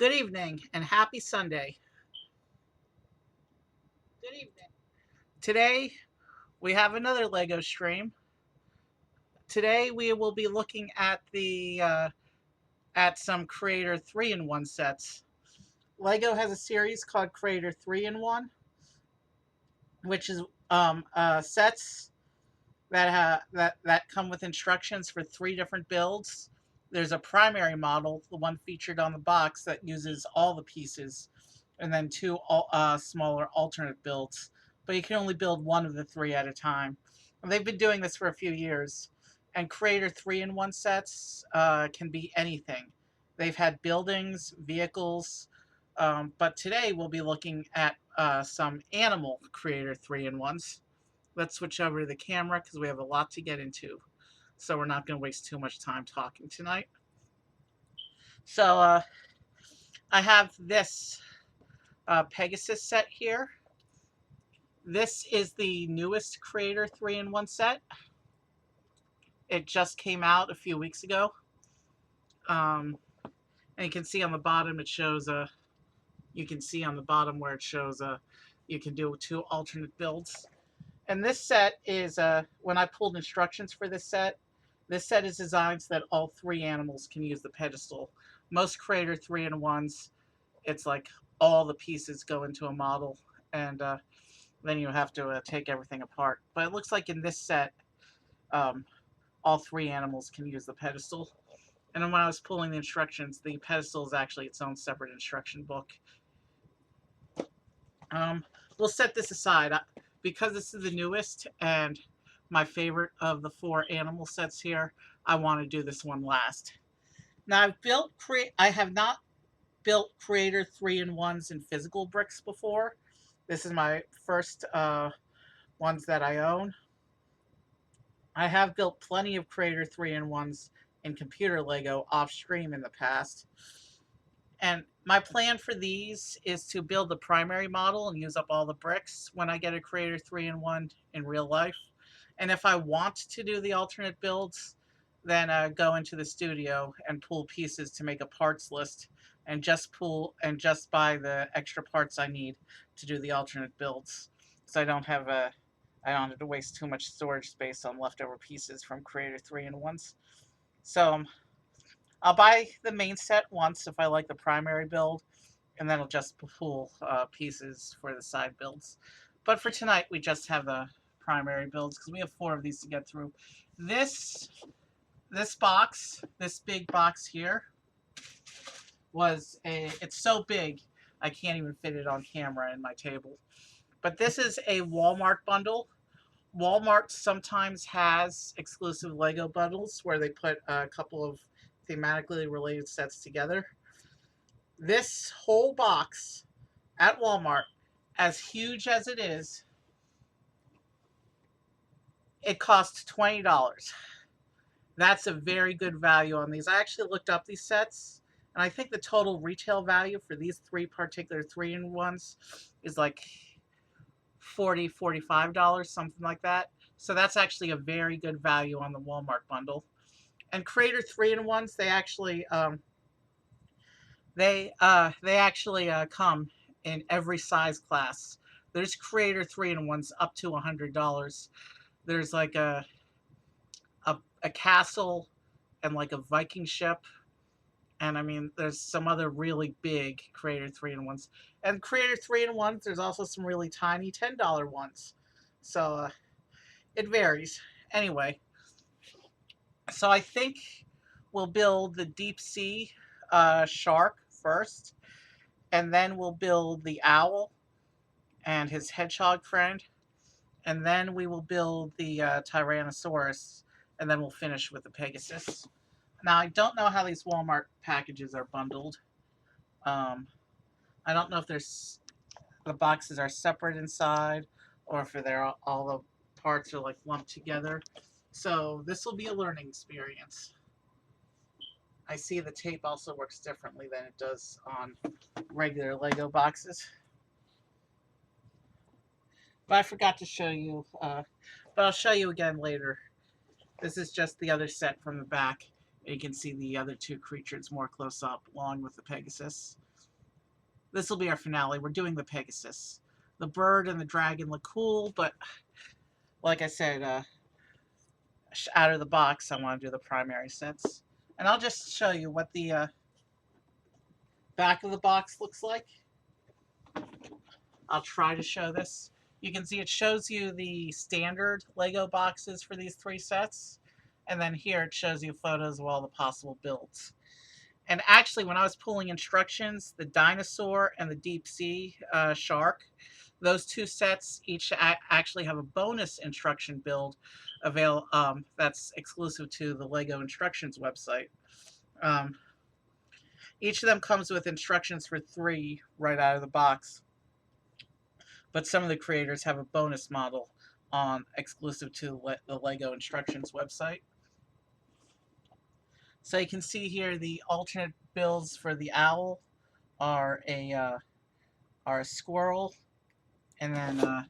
Good evening and happy Sunday. Good evening. Today we have another Lego stream. Today we will be looking at the at some Creator 3-in-1 sets. Lego has a series called Creator 3-in-1, which is sets that come with instructions for three different builds. There's a primary model, the one featured on the box that uses all the pieces, and then two smaller alternate builds. But you can only build one of the three at a time. And they've been doing this for a few years. And Creator 3-in-1 sets can be anything. They've had buildings, vehicles, but today we'll be looking at some animal Creator 3-in-1s. Let's switch over to the camera because we have a lot to get into. So we're not going to waste too much time talking tonight. So I have this Pegasus set here. This is the newest Creator 3-in-1 set. It just came out a few weeks ago. And you can see on the bottom it shows you can see on the bottom where it shows you can do two alternate builds. And this set is when I pulled instructions for this set is designed so that all three animals can use the pedestal. Most Creator 3-in-1s, it's like all the pieces go into a model, and then you have to take everything apart. But it looks like in this set, all three animals can use the pedestal. And then when I was pulling the instructions, the pedestal is actually its own separate instruction book. We'll set this aside. Because this is the newest and my favorite of the four animal sets here, I want to do this one last. Now I have not built Creator 3-in-1s in physical bricks before. This is my first ones that I own. I have built plenty of Creator 3-in-1s in computer Lego off stream in the past. And my plan for these is to build the primary model and use up all the bricks when I get a Creator 3-in-1 in real life. And if I want to do the alternate builds, then go into the studio and pull pieces to make a parts list and just buy the extra parts I need to do the alternate builds. So I don't have to waste too much storage space on leftover pieces from Creator 3-in-1s. So I'll buy the main set once if I like the primary build, and then I'll just pull pieces for the side builds. But for tonight, we just have the primary builds because we have four of these to get through. This box, this big box here, it's so big I can't even fit it on camera in my table. But this is a Walmart bundle. Walmart sometimes has exclusive Lego bundles where they put a couple of thematically related sets together. This whole box at Walmart, as huge as it is, it costs $20. That's a very good value on these. I actually looked up these sets, and I think the total retail value for these three particular 3-in-1s is like $40, $45, something like that. So that's actually a very good value on the Walmart bundle. And Creator 3-in-1s, they actually come in every size class. There's Creator 3-in-1s up to $100. There's like a castle and like a Viking ship. And I mean, there's some other really big Creator 3-in-1s. And Creator 3-in-1s, there's also some really tiny $10 ones. So it varies. Anyway, so I think we'll build the deep sea shark first. And then we'll build the owl and his hedgehog friend. And then we will build the Tyrannosaurus. And then we'll finish with the Pegasus. Now, I don't know how these Walmart packages are bundled. I don't know if the boxes are separate inside or if all the parts are like lumped together. So this will be a learning experience. I see the tape also works differently than it does on regular Lego boxes. But I forgot to show you, but I'll show you again later. This is just the other set from the back. You can see the other two creatures more close up, along with the Pegasus. this will be our finale. We're doing the Pegasus. The bird and the dragon look cool, but like I said, out of the box, I want to do the primary sets. And I'll just show you what the back of the box looks like. I'll try to show this. You can see it shows you the standard Lego boxes for these 3 sets. And then here it shows you photos of all the possible builds. And actually, when I was pulling instructions, the dinosaur and the deep sea shark, those 2 sets each actually have a bonus instruction build that's exclusive to the Lego instructions website. Each of them comes with instructions for 3 right out of the box. But some of the creators have a bonus model on exclusive to the Lego instructions website. So you can see here the alternate builds for the owl are a squirrel, and then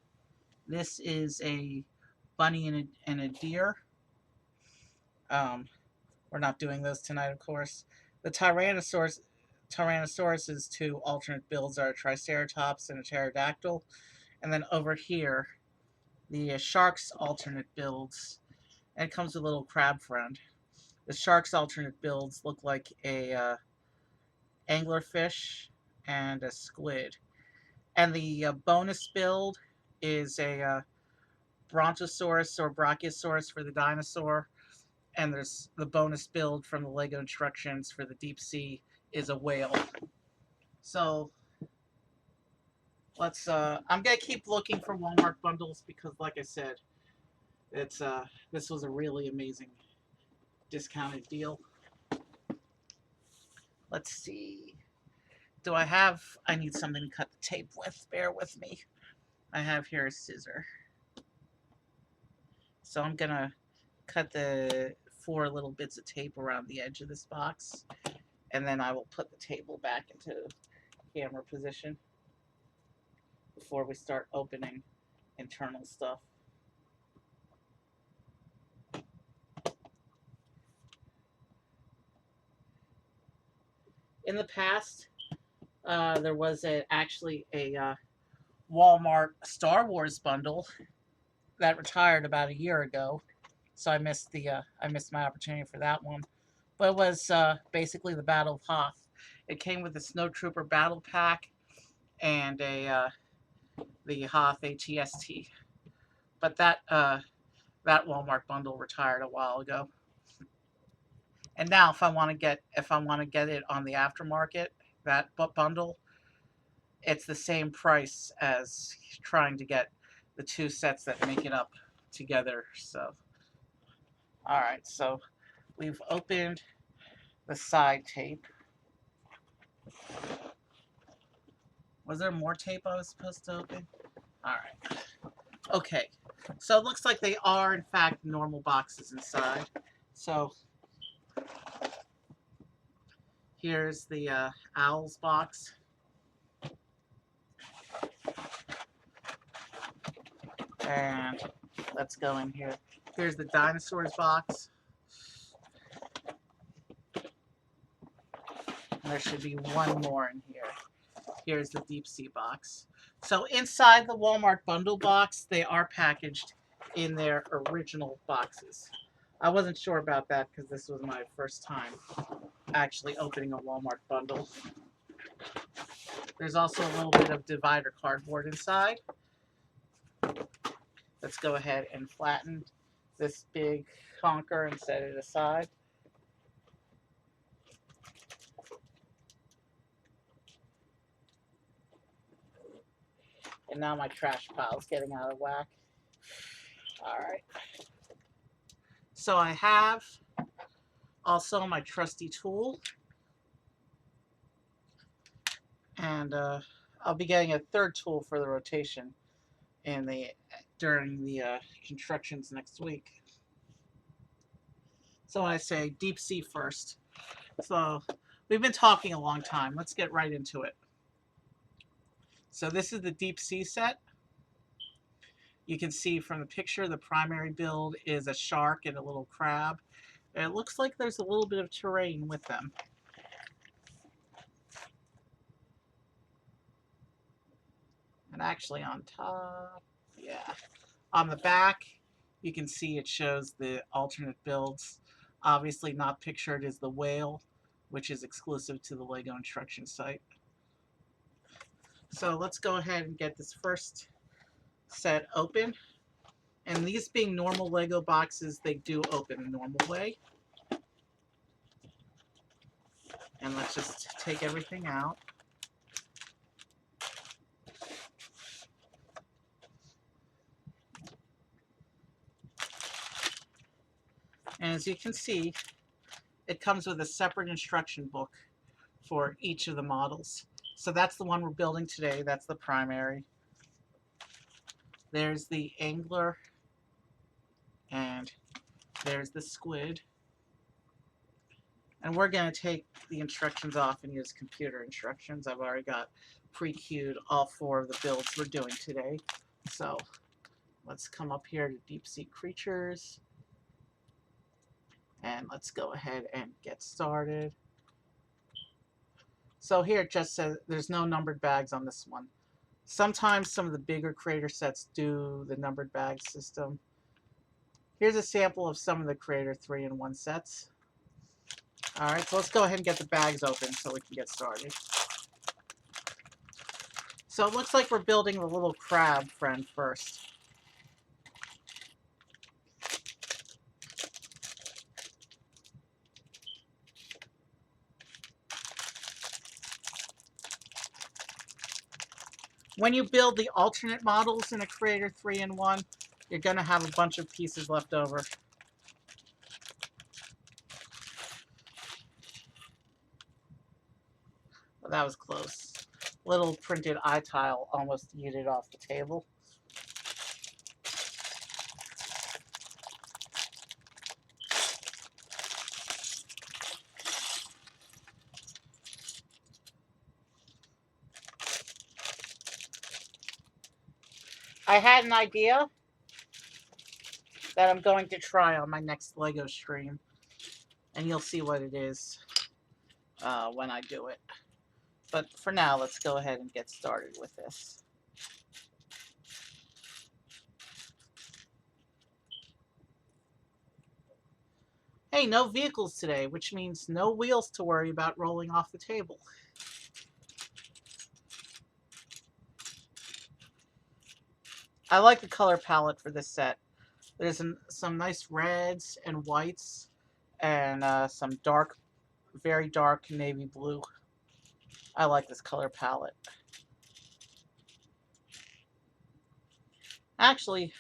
this is a bunny and a deer. We're not doing those tonight, of course. The Tyrannosaurus's 2 alternate builds are a Triceratops and a Pterodactyl. And then over here, the shark's alternate builds, and it comes with a little crab friend. The shark's alternate builds look like a anglerfish and a squid. And the bonus build is a brontosaurus or brachiosaurus for the dinosaur. And there's the bonus build from the Lego instructions for the deep sea is a whale. So let's I'm gonna keep looking for Walmart bundles because, like I said, it's this was a really amazing discounted deal. Let's see. I need something to cut the tape with. Bear with me. I have here a scissor. So I'm gonna cut the 4 little bits of tape around the edge of this box, and then I will put the table back into camera position before we start opening internal stuff. In the past, there was actually a Walmart Star Wars bundle that retired about a year ago, so I missed my opportunity for that one. But it was basically the Battle of Hoth. It came with a Snowtrooper battle pack and the Hoth ATST. But that Walmart bundle retired a while ago. And now, if I want to get it on the aftermarket, that bundle, it's the same price as trying to get the 2 sets that make it up together. So, all right. So, we've opened the side tape. Was there more tape I was supposed to open? All right. Okay. So it looks like they are in fact normal boxes inside. So here's the owls box. And let's go in here. Here's the dinosaurs box. And there should be one more in here. Here's the deep sea box. So inside the Walmart bundle box, they are packaged in their original boxes. I wasn't sure about that because this was my first time actually opening a Walmart bundle. There's also a little bit of divider cardboard inside. Let's go ahead and flatten this big conker and set it aside. And now my trash pile's getting out of whack. All right. So I have also my trusty tool. And I'll be getting a 3rd tool for the rotation during the constructions next week. So I say deep sea first. So we've been talking a long time. Let's get right into it. So this is the deep sea set. You can see from the picture the primary build is a shark and a little crab. And it looks like there's a little bit of terrain with them. actually on top. Yeah. On the back, you can see it shows the alternate builds. Obviously not pictured is the whale, which is exclusive to the LEGO instruction site. So let's go ahead and get this first set open. And these being normal LEGO boxes, they do open a normal way. And let's just take everything out. And as you can see, it comes with a separate instruction book for each of the models. So that's the one we're building today. That's the primary. There's the angler, and there's the squid. And we're going to take the instructions off and use computer instructions. I've already got pre-queued all 4 of the builds we're doing today. So let's come up here to Deep Sea Creatures. And let's go ahead and get started. So here it just says there's no numbered bags on this one. Sometimes some of the bigger creator sets do the numbered bag system. Here's a sample of some of the creator 3-in-1 sets. Alright, so let's go ahead and get the bags open so we can get started. So it looks like we're building the little crab friend first. When you build the alternate models in a creator 3-in-1, you're going to have a bunch of pieces left over. Well, that was close. Little printed eye tile almost yeeted off the table. I had an idea that I'm going to try on my next LEGO stream, and you'll see what it is when I do it. But for now, let's go ahead and get started with this. Hey, no vehicles today, which means no wheels to worry about rolling off the table. I like the color palette for this set. There's some nice reds and whites and some dark, very dark navy blue. I like this color palette. Actually,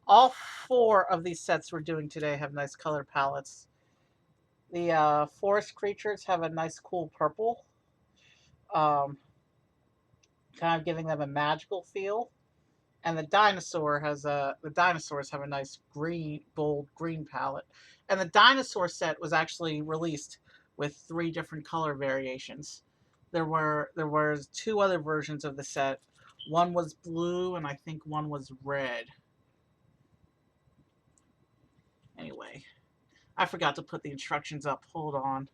all 4 of these sets we're doing today have nice color palettes. The forest creatures have a nice cool purple, kind of giving them a magical feel. And the dinosaurs have a nice green, bold green palette. And the dinosaur set was actually released with 3 different color variations. There were 2 other versions of the set. One was blue, and I think one was red. Anyway, I forgot to put the instructions up. Hold on.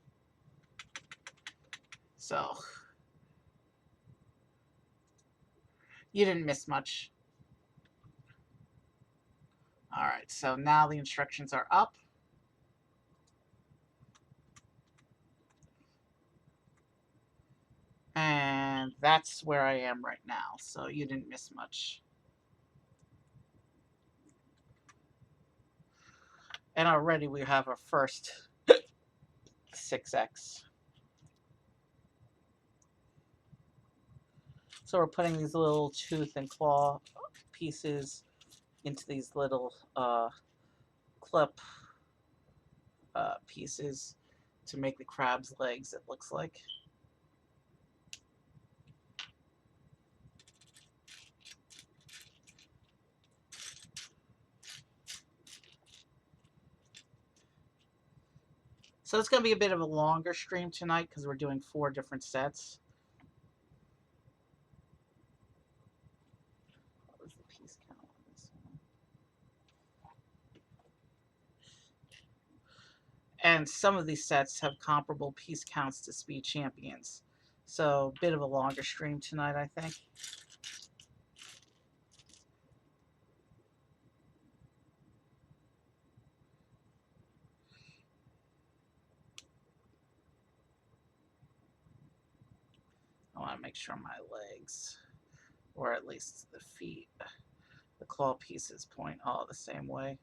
So, you didn't miss much. Alright, so now the instructions are up. And that's where I am right now, so you didn't miss much. And already we have our first 6X. So we're putting these little tooth and claw pieces into these little clip pieces to make the crab's legs, it looks like. So it's going to be a bit of a longer stream tonight because we're doing 4 different sets. What was the piece count on this one? And some of these sets have comparable piece counts to Speed Champions. So a bit of a longer stream tonight, I think. want to make sure my legs, or at least the feet, the claw pieces point all the same way.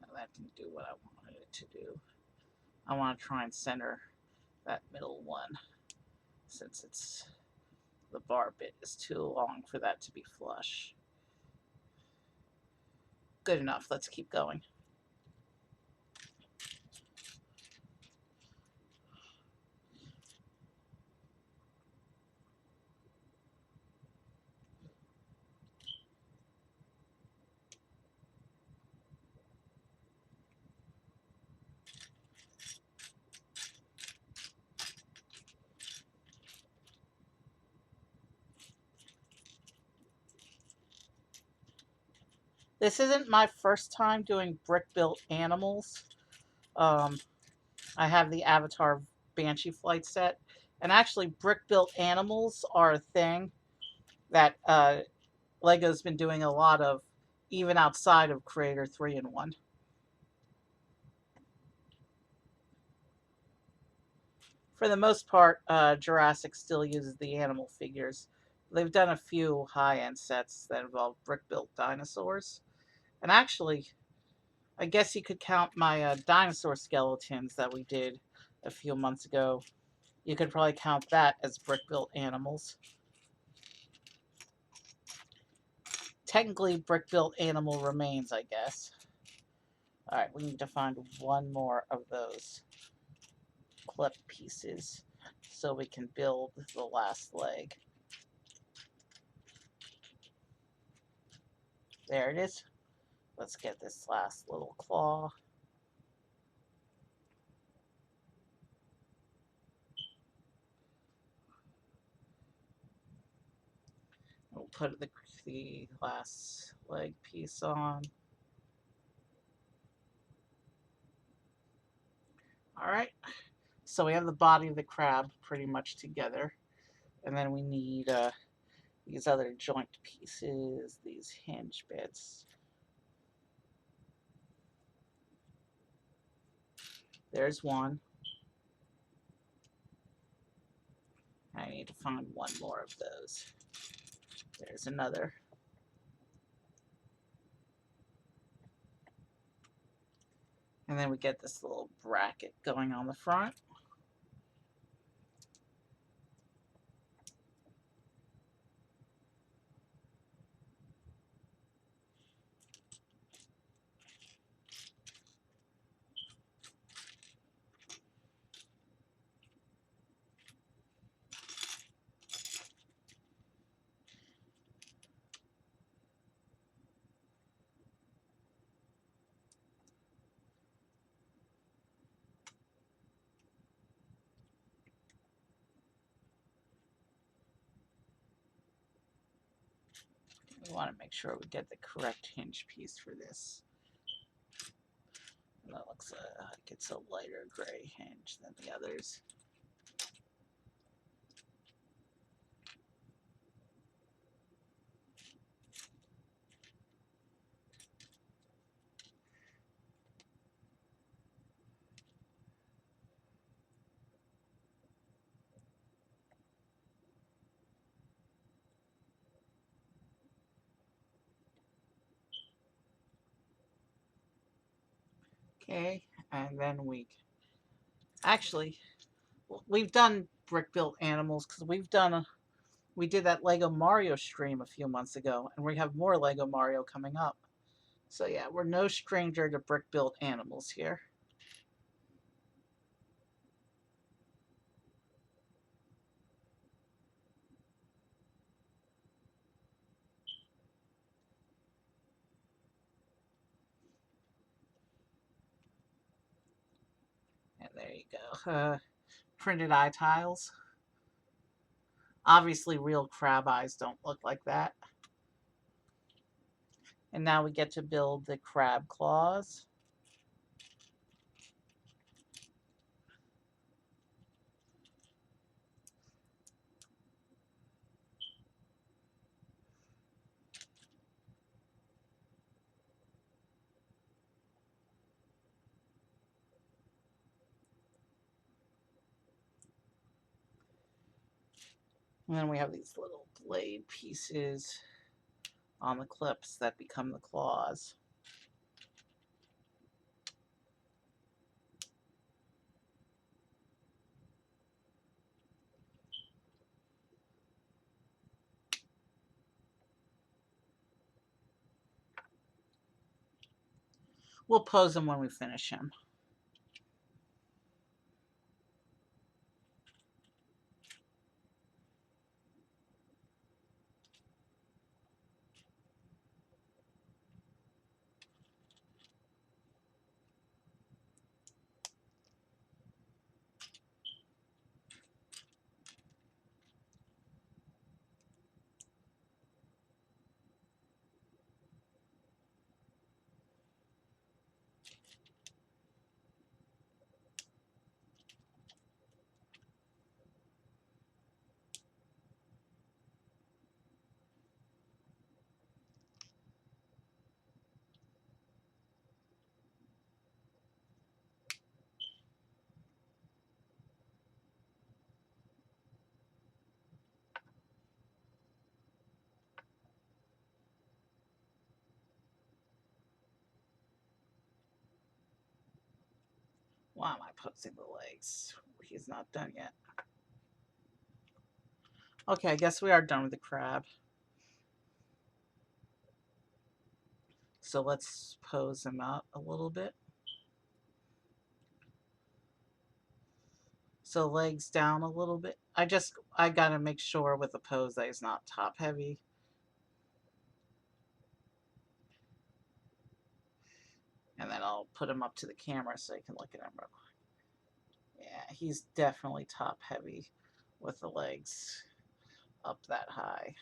And that didn't do what I wanted it to do. I want to try and center that middle one since the bar bit is too long for that to be flush. Good enough. Let's keep going. This isn't my first time doing brick-built animals. Um, I have the Avatar Banshee flight set. And actually, brick-built animals are a thing that Lego's been doing a lot of, even outside of Creator 3-in-1. For the most part, Jurassic still uses the animal figures. They've done a few high-end sets that involve brick-built dinosaurs. And actually, I guess you could count my dinosaur skeletons that we did a few months ago. You could probably count that as brick-built animals. Technically, brick-built animal remains, I guess. Alright, we need to find one more of those clip pieces so we can build the last leg. There it is. Let's get this last little claw. We'll put the last leg piece on. Alright, so we have the body of the crab pretty much together. And then we need these other joint pieces, these hinge bits. There's one. I need to find one more of those. There's another. And then we get this little bracket going on the front. We want to make sure we get the correct hinge piece for this. And that looks like it's a lighter gray hinge than the others. Okay, and then we've done brick-built animals because we did that Lego Mario stream a few months ago, and we have more Lego Mario coming up. So yeah, we're no stranger to brick-built animals here. And there you go. Printed eye tiles. Obviously, real crab eyes don't look like that. And now we get to build the crab claws. And then we have these little blade pieces on the clips that become the claws. We'll pose him when we finish him. Why am I posing the legs? He's not done yet. Okay, I guess we are done with the crab. So let's pose him out a little bit. So legs down a little bit. I gotta make sure with the pose that he's not top heavy. And then I'll put him up to the camera so you can look at him. Yeah, he's definitely top heavy with the legs up that high.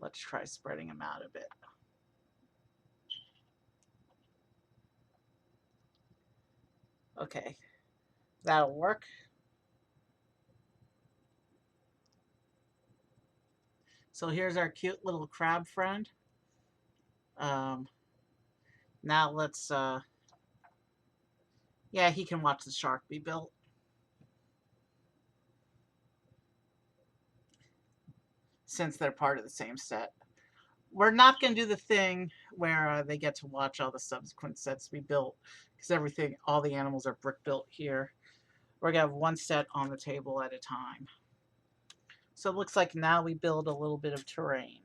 Let's try spreading him out a bit. Okay, that'll work. So here's our cute little crab friend. Now let's, yeah, he can watch the shark be built. Since they're part of the same set. We're not going to do the thing where they get to watch all the subsequent sets be built because all the animals are brick built here. We're going to have one set on the table at a time. So it looks like now we build a little bit of terrain.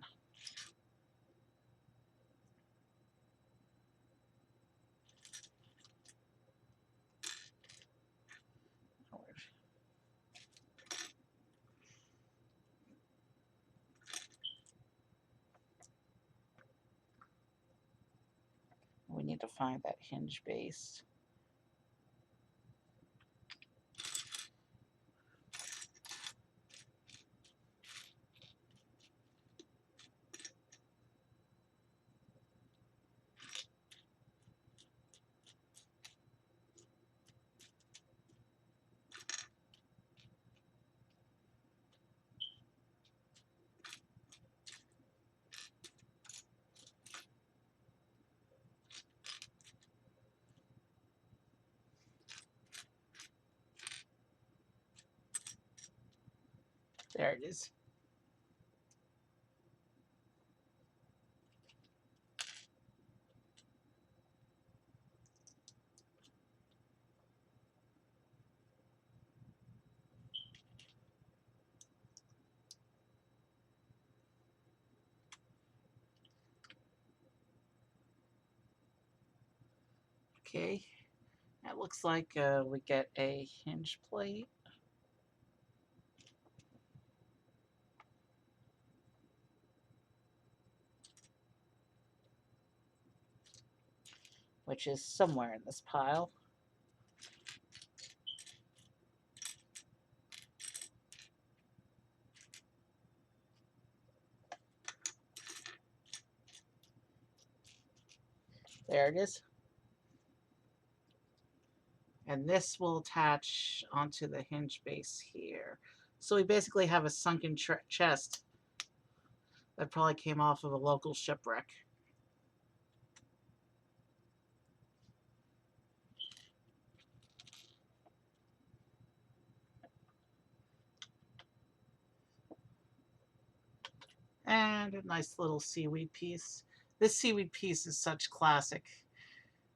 We need to find that hinge base. There it is. Okay, it looks like we get a hinge plate. Which is somewhere in this pile. There it is. And this will attach onto the hinge base here. So we basically have a sunken chest that probably came off of a local shipwreck. And a nice little seaweed piece. This seaweed piece is such classic.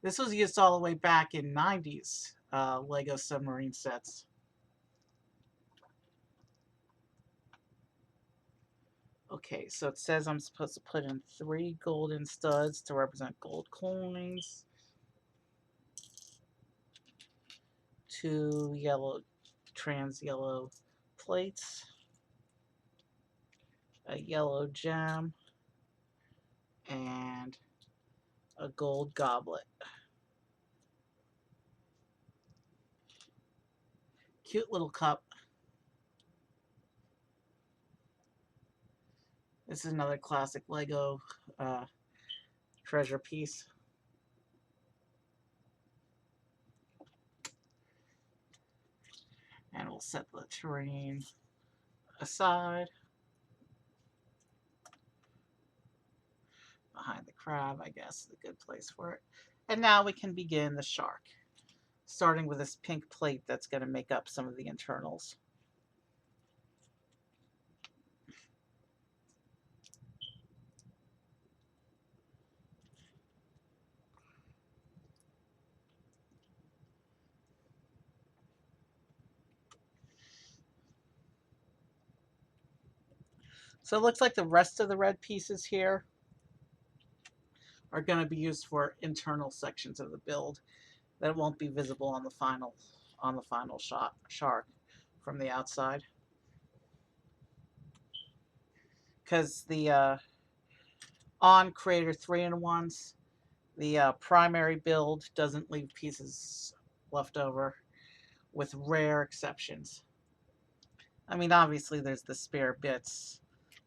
This was used all the way back in 90s Lego submarine sets. Okay, so it says I'm supposed to put in 3 golden studs to represent gold coins, 2 yellow trans yellow plates, a yellow gem, and a gold goblet. Cute little cup. This is another classic Lego treasure piece. And we'll set the terrain aside. Behind the crab, I guess, is a good place for it. And now we can begin the shark, starting with this pink plate that's going to make up some of the internals. So it looks like the rest of the red pieces here are going to be used for internal sections of the build that won't be visible on the final shot shark from the outside. Because the on Creator 3-in-1s, the primary build doesn't leave pieces left over, with rare exceptions. I mean, obviously there's the spare bits,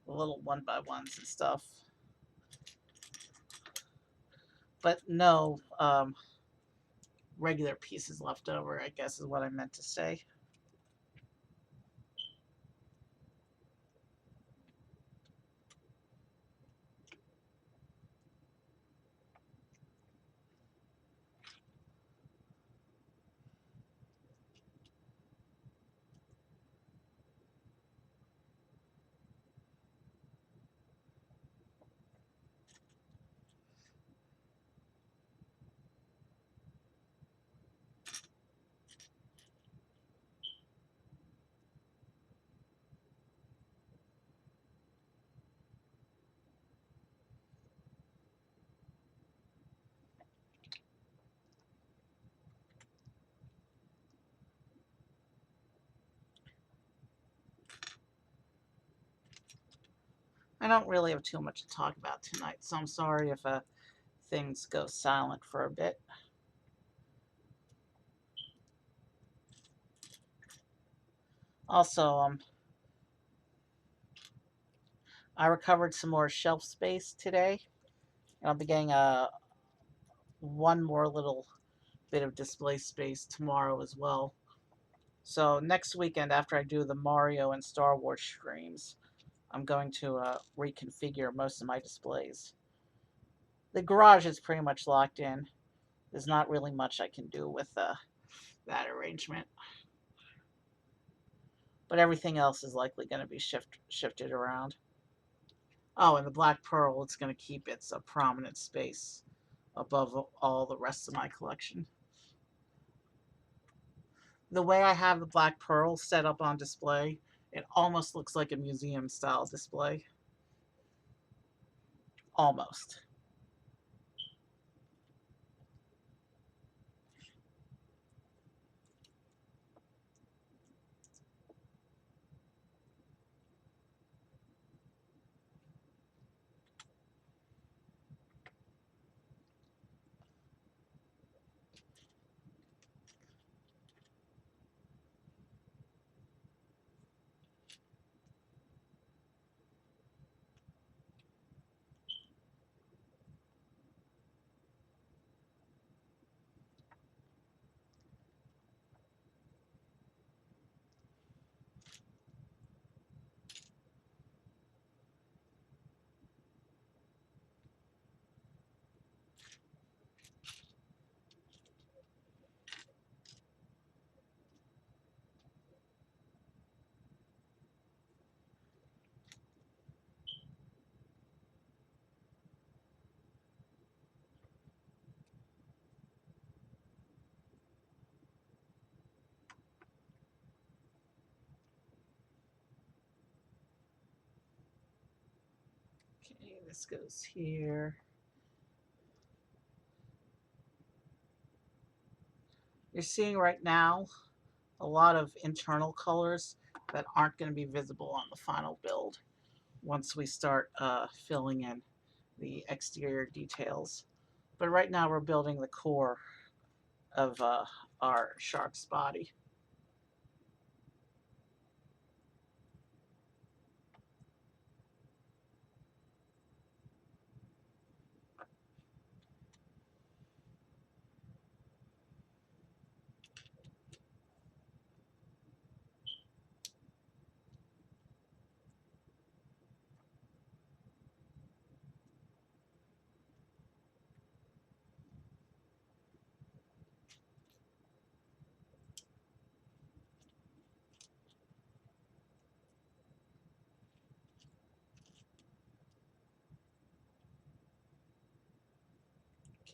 the little 1x1s and stuff, but no regular pieces left over, I guess is what I meant to say. I don't really have too much to talk about tonight, so I'm sorry if things go silent for a bit. Also, I recovered some more shelf space today, and I'll be getting one more little bit of display space tomorrow as well. So next weekend, after I do the Mario and Star Wars streams, I'm going to reconfigure most of my displays. The garage is pretty much locked in. There's not really much I can do with that arrangement. But everything else is likely going to be shifted around. Oh, and the Black Pearl, it's going to keep its prominent space above all the rest of my collection. The way I have the Black Pearl set up on display, it almost looks like a museum style display. Almost. this goes here. You're seeing right now a lot of internal colors that aren't going to be visible on the final build once we start filling in the exterior details. But right now we're building the core of our shark's body.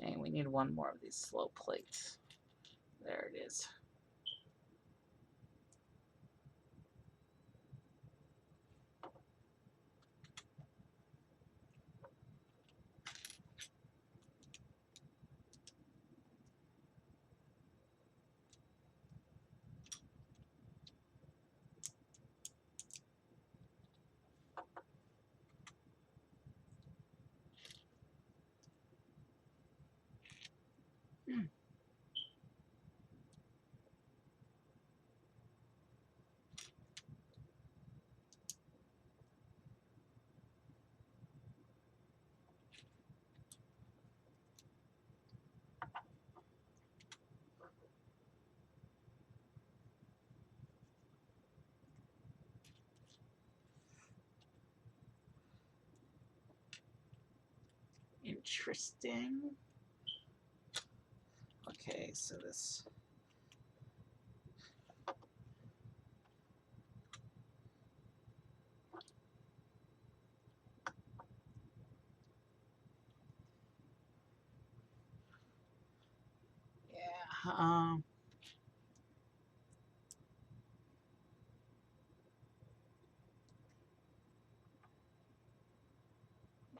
Okay, we need one more of these slope plates. There it is. Hmm. Interesting. Okay, so this. Yeah.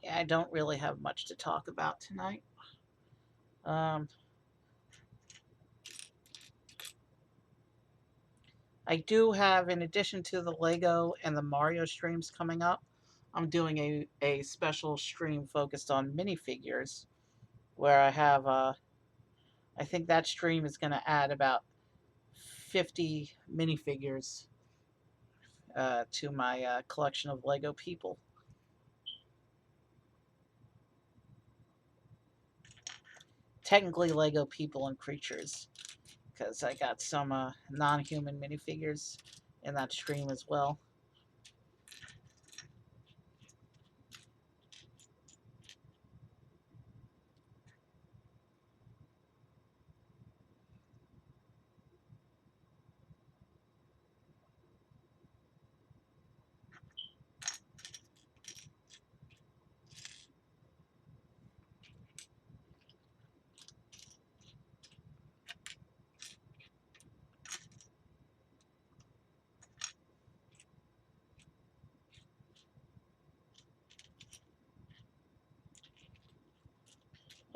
Yeah, I don't really have much to talk about tonight. Um, I do have, in addition to the Lego and the Mario streams coming up, I'm doing a special stream focused on minifigures where I have, I think that stream is going to add about 50 minifigures to my collection of Lego people. Technically, Lego people and creatures, because I got some non-human minifigures in that stream as well.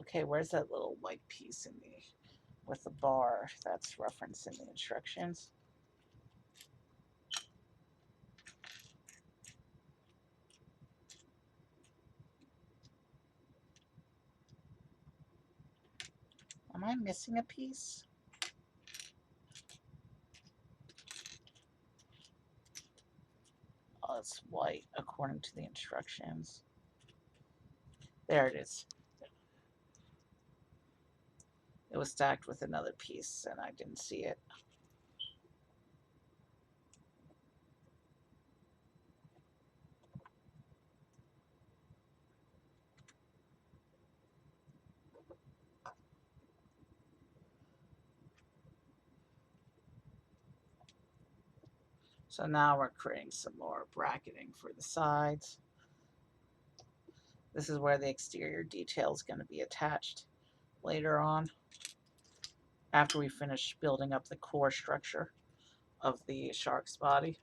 Okay, where's that little white piece in the with the bar that's referenced in the instructions? Am I missing a piece? Oh, it's white according to the instructions. There it is. It was stacked with another piece and I didn't see it. So now we're creating some more bracketing for the sides. This is where the exterior detail is going to be attached later on after we finish building up the core structure of the shark's body.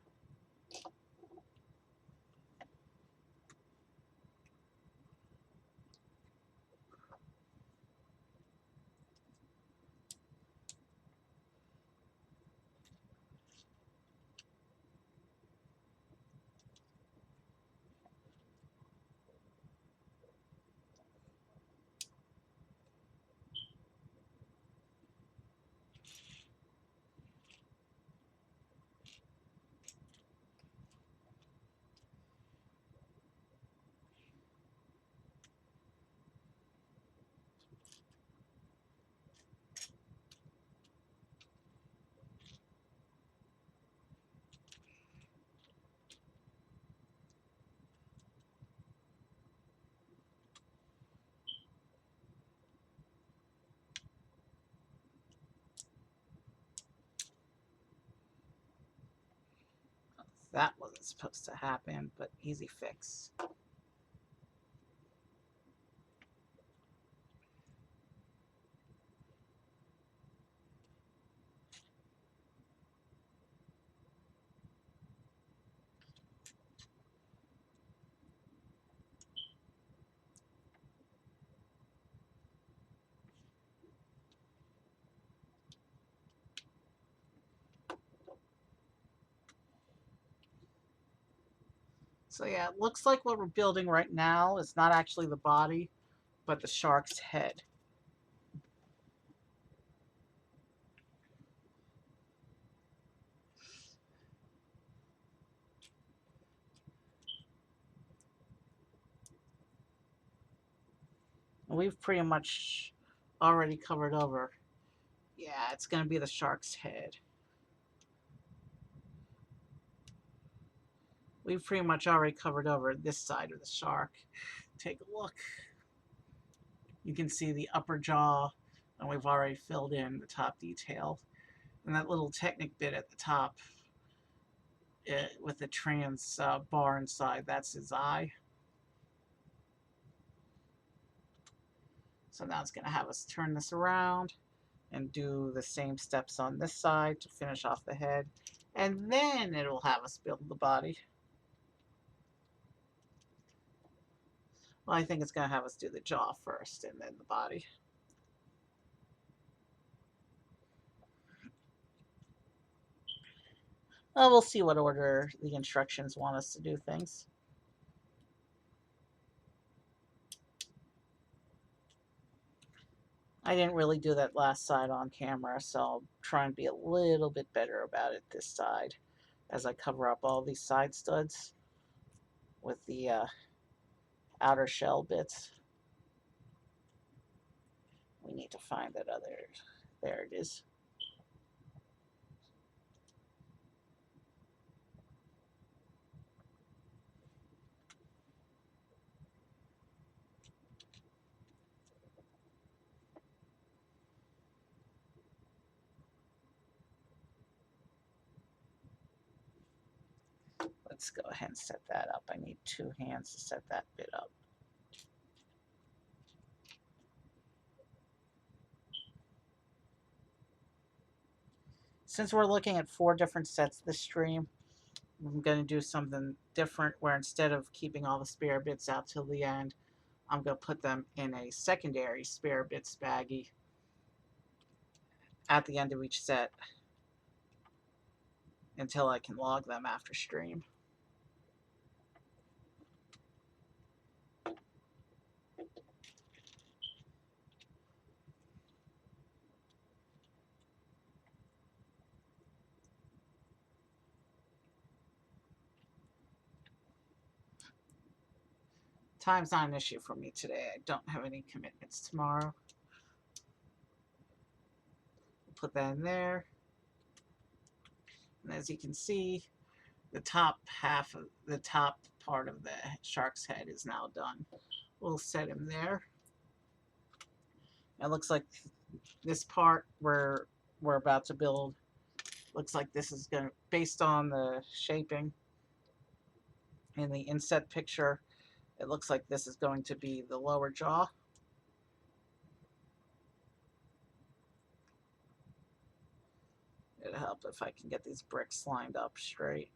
That wasn't supposed to happen, but easy fix. So yeah, it looks like what we're building right now is not actually the body, but the shark's head. And we've pretty much already covered over. Yeah, it's going to be the shark's head. We've pretty much already covered over this side of the shark. Take a look. You can see the upper jaw, and we've already filled in the top detail. And that little Technic bit at the top with the trans bar inside, that's his eye. So now it's going to have us turn this around and do the same steps on this side to finish off the head. And then it'll have us build the body. Well, I think it's going to have us do the jaw first and then the body. Well, we'll see what order the instructions want us to do things. I didn't really do that last side on camera, so I'll try and be a little bit better about it this side as I cover up all these side studs with the outer shell bits. We need to find that other, there it is. Let's go ahead and set that up. I need 2 hands to set that bit up. Since we're looking at 4 different sets this stream, I'm going to do something different where instead of keeping all the spare bits out till the end, I'm going to put them in a secondary spare bits baggie at the end of each set until I can log them after stream. Time's not an issue for me today. I don't have any commitments tomorrow. Put that in there. And as you can see, the top half of the top part of the shark's head is now done. We'll set him there. It looks like this part we're about to build looks like this is going to, based on the shaping in the inset picture, it looks like this is going to be the lower jaw. It'll help if I can get these bricks lined up straight.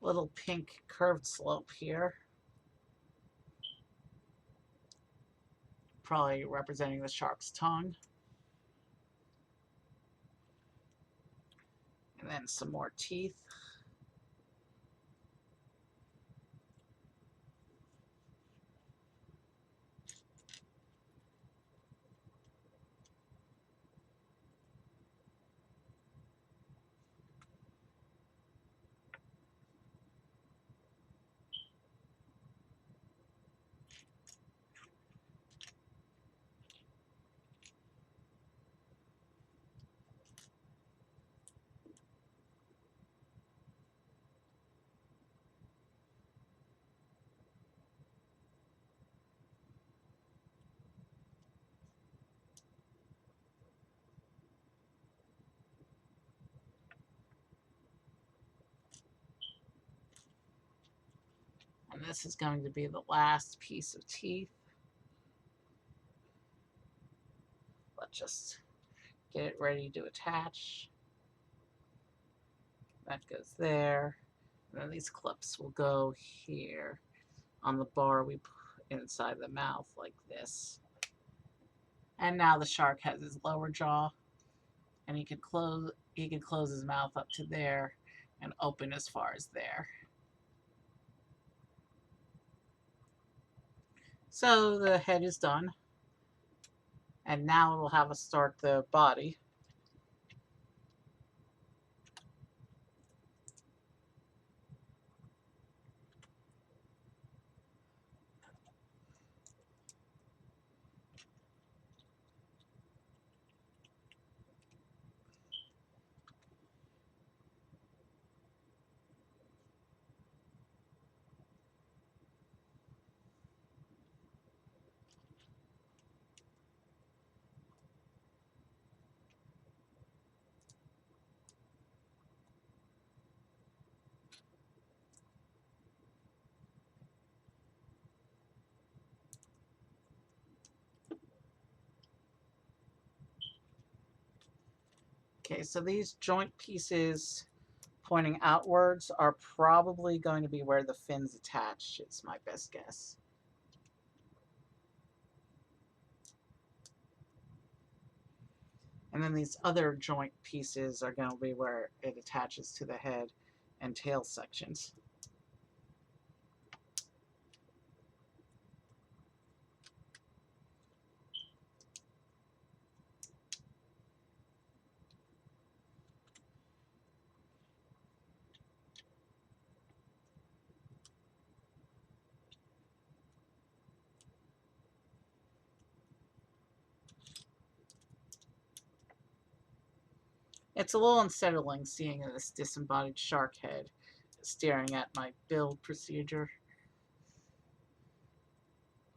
Little pink curved slope here. Probably representing the shark's tongue. And then some more teeth. this is going to be the last piece of teeth. Let's just get it ready to attach. That goes there. And then these clips will go here on the bar we put inside the mouth like this. And now the shark has his lower jaw, and he can close his mouth up to there and open as far as there. So the head is done. And now we'll have us start the body. Okay, so these joint pieces pointing outwards are probably going to be where the fins attach. It's my best guess. And then these other joint pieces are going to be where it attaches to the head and tail sections. It's a little unsettling seeing this disembodied shark head staring at my build procedure.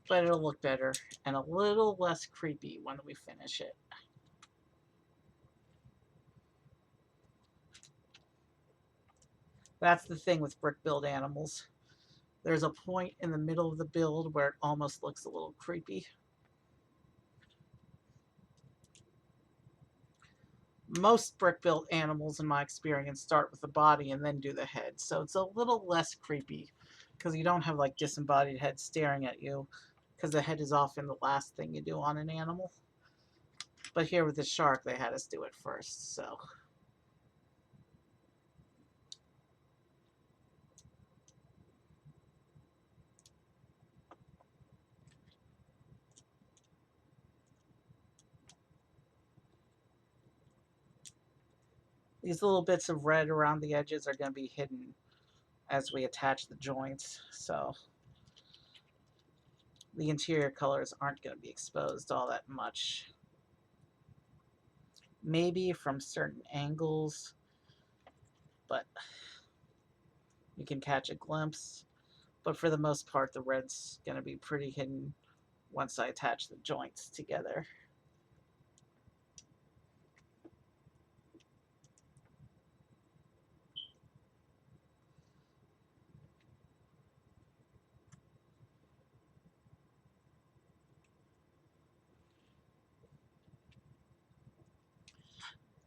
But it'll look better and a little less creepy when we finish it. That's the thing with brick build animals. There's a point in the middle of the build where it almost looks a little creepy. Most brick built animals, in my experience, start with the body and then do the head. So it's a little less creepy because you don't have like disembodied head staring at you, because the head is often the last thing you do on an animal. But here with the shark, they had us do it first, so. These little bits of red around the edges are going to be hidden as we attach the joints, so the interior colors aren't going to be exposed all that much. Maybe from certain angles, but you can catch a glimpse. But for the most part, the red's going to be pretty hidden once I attach the joints together.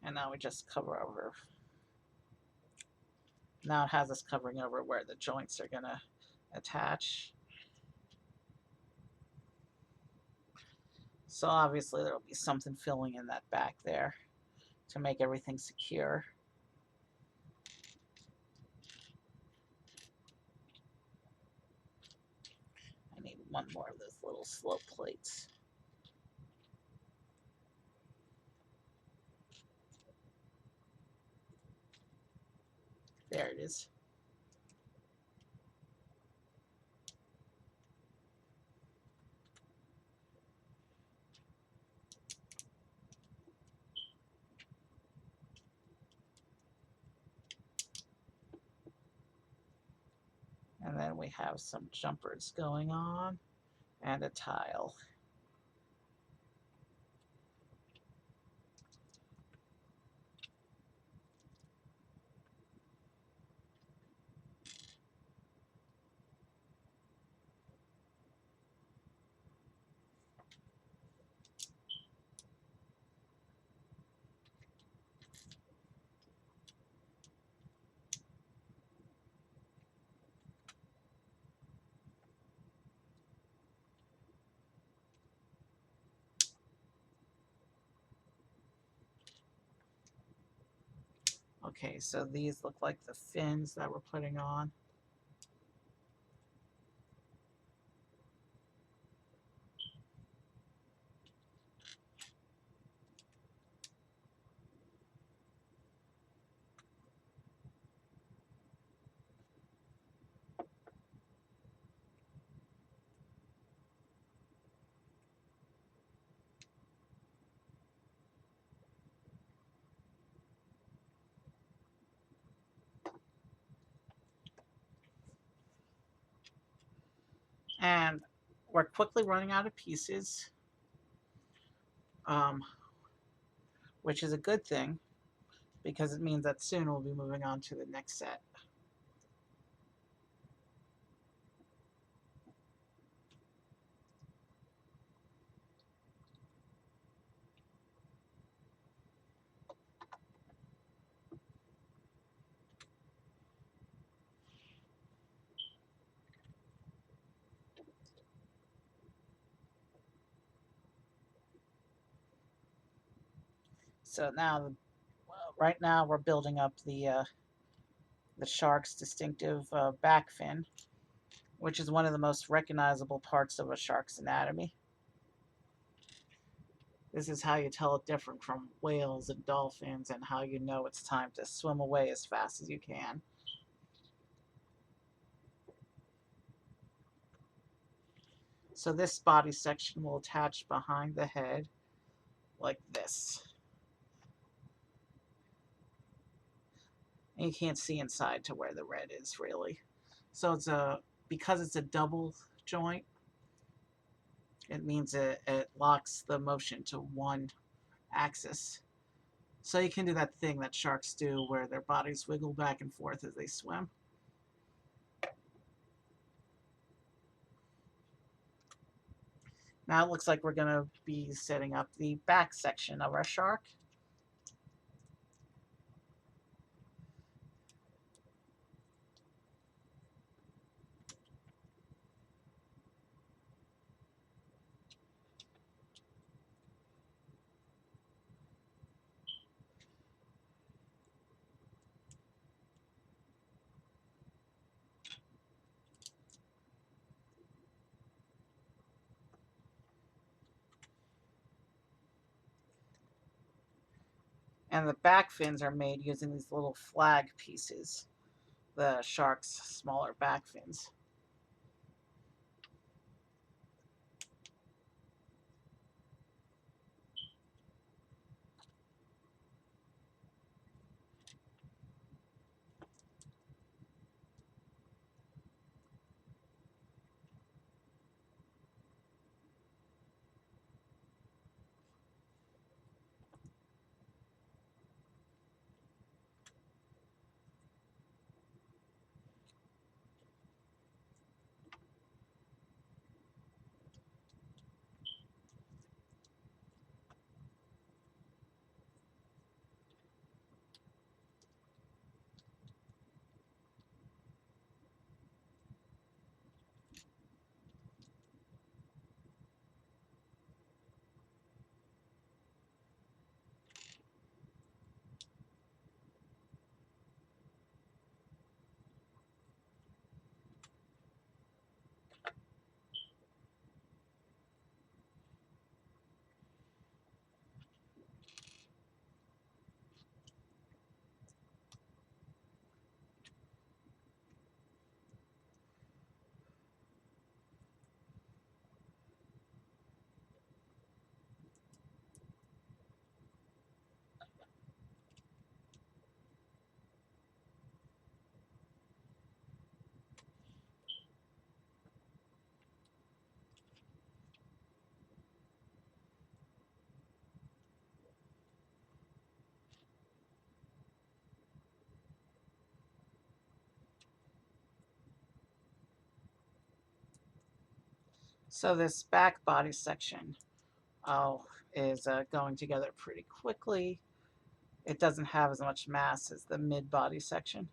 And now we just cover over. Now it has us covering over where the joints are going to attach. So obviously there will be something filling in that back there to make everything secure. I need one more of those little slope plates. There it is. And then we have some jumpers going on and a tile. Okay, so these look like the fins that we're putting on. And we're quickly running out of pieces, um, which is a good thing because it means that soon we'll be moving on to the next set. So now, right now, we're building up the shark's distinctive back fin, which is one of the most recognizable parts of a shark's anatomy. This is how you tell it different from whales and dolphins, and how you know it's time to swim away as fast as you can. So this body section will attach behind the head like this. And you can't see inside to where the red is really. So because it's a double joint, it means it locks the motion to one axis. So you can do that thing that sharks do where their bodies wiggle back and forth as they swim. Now it looks like we're going to be setting up the back section of our shark. And the back fins are made using these little flag pieces, the shark's smaller back fins. So this back body section is going together pretty quickly. It doesn't have as much mass as the mid body section.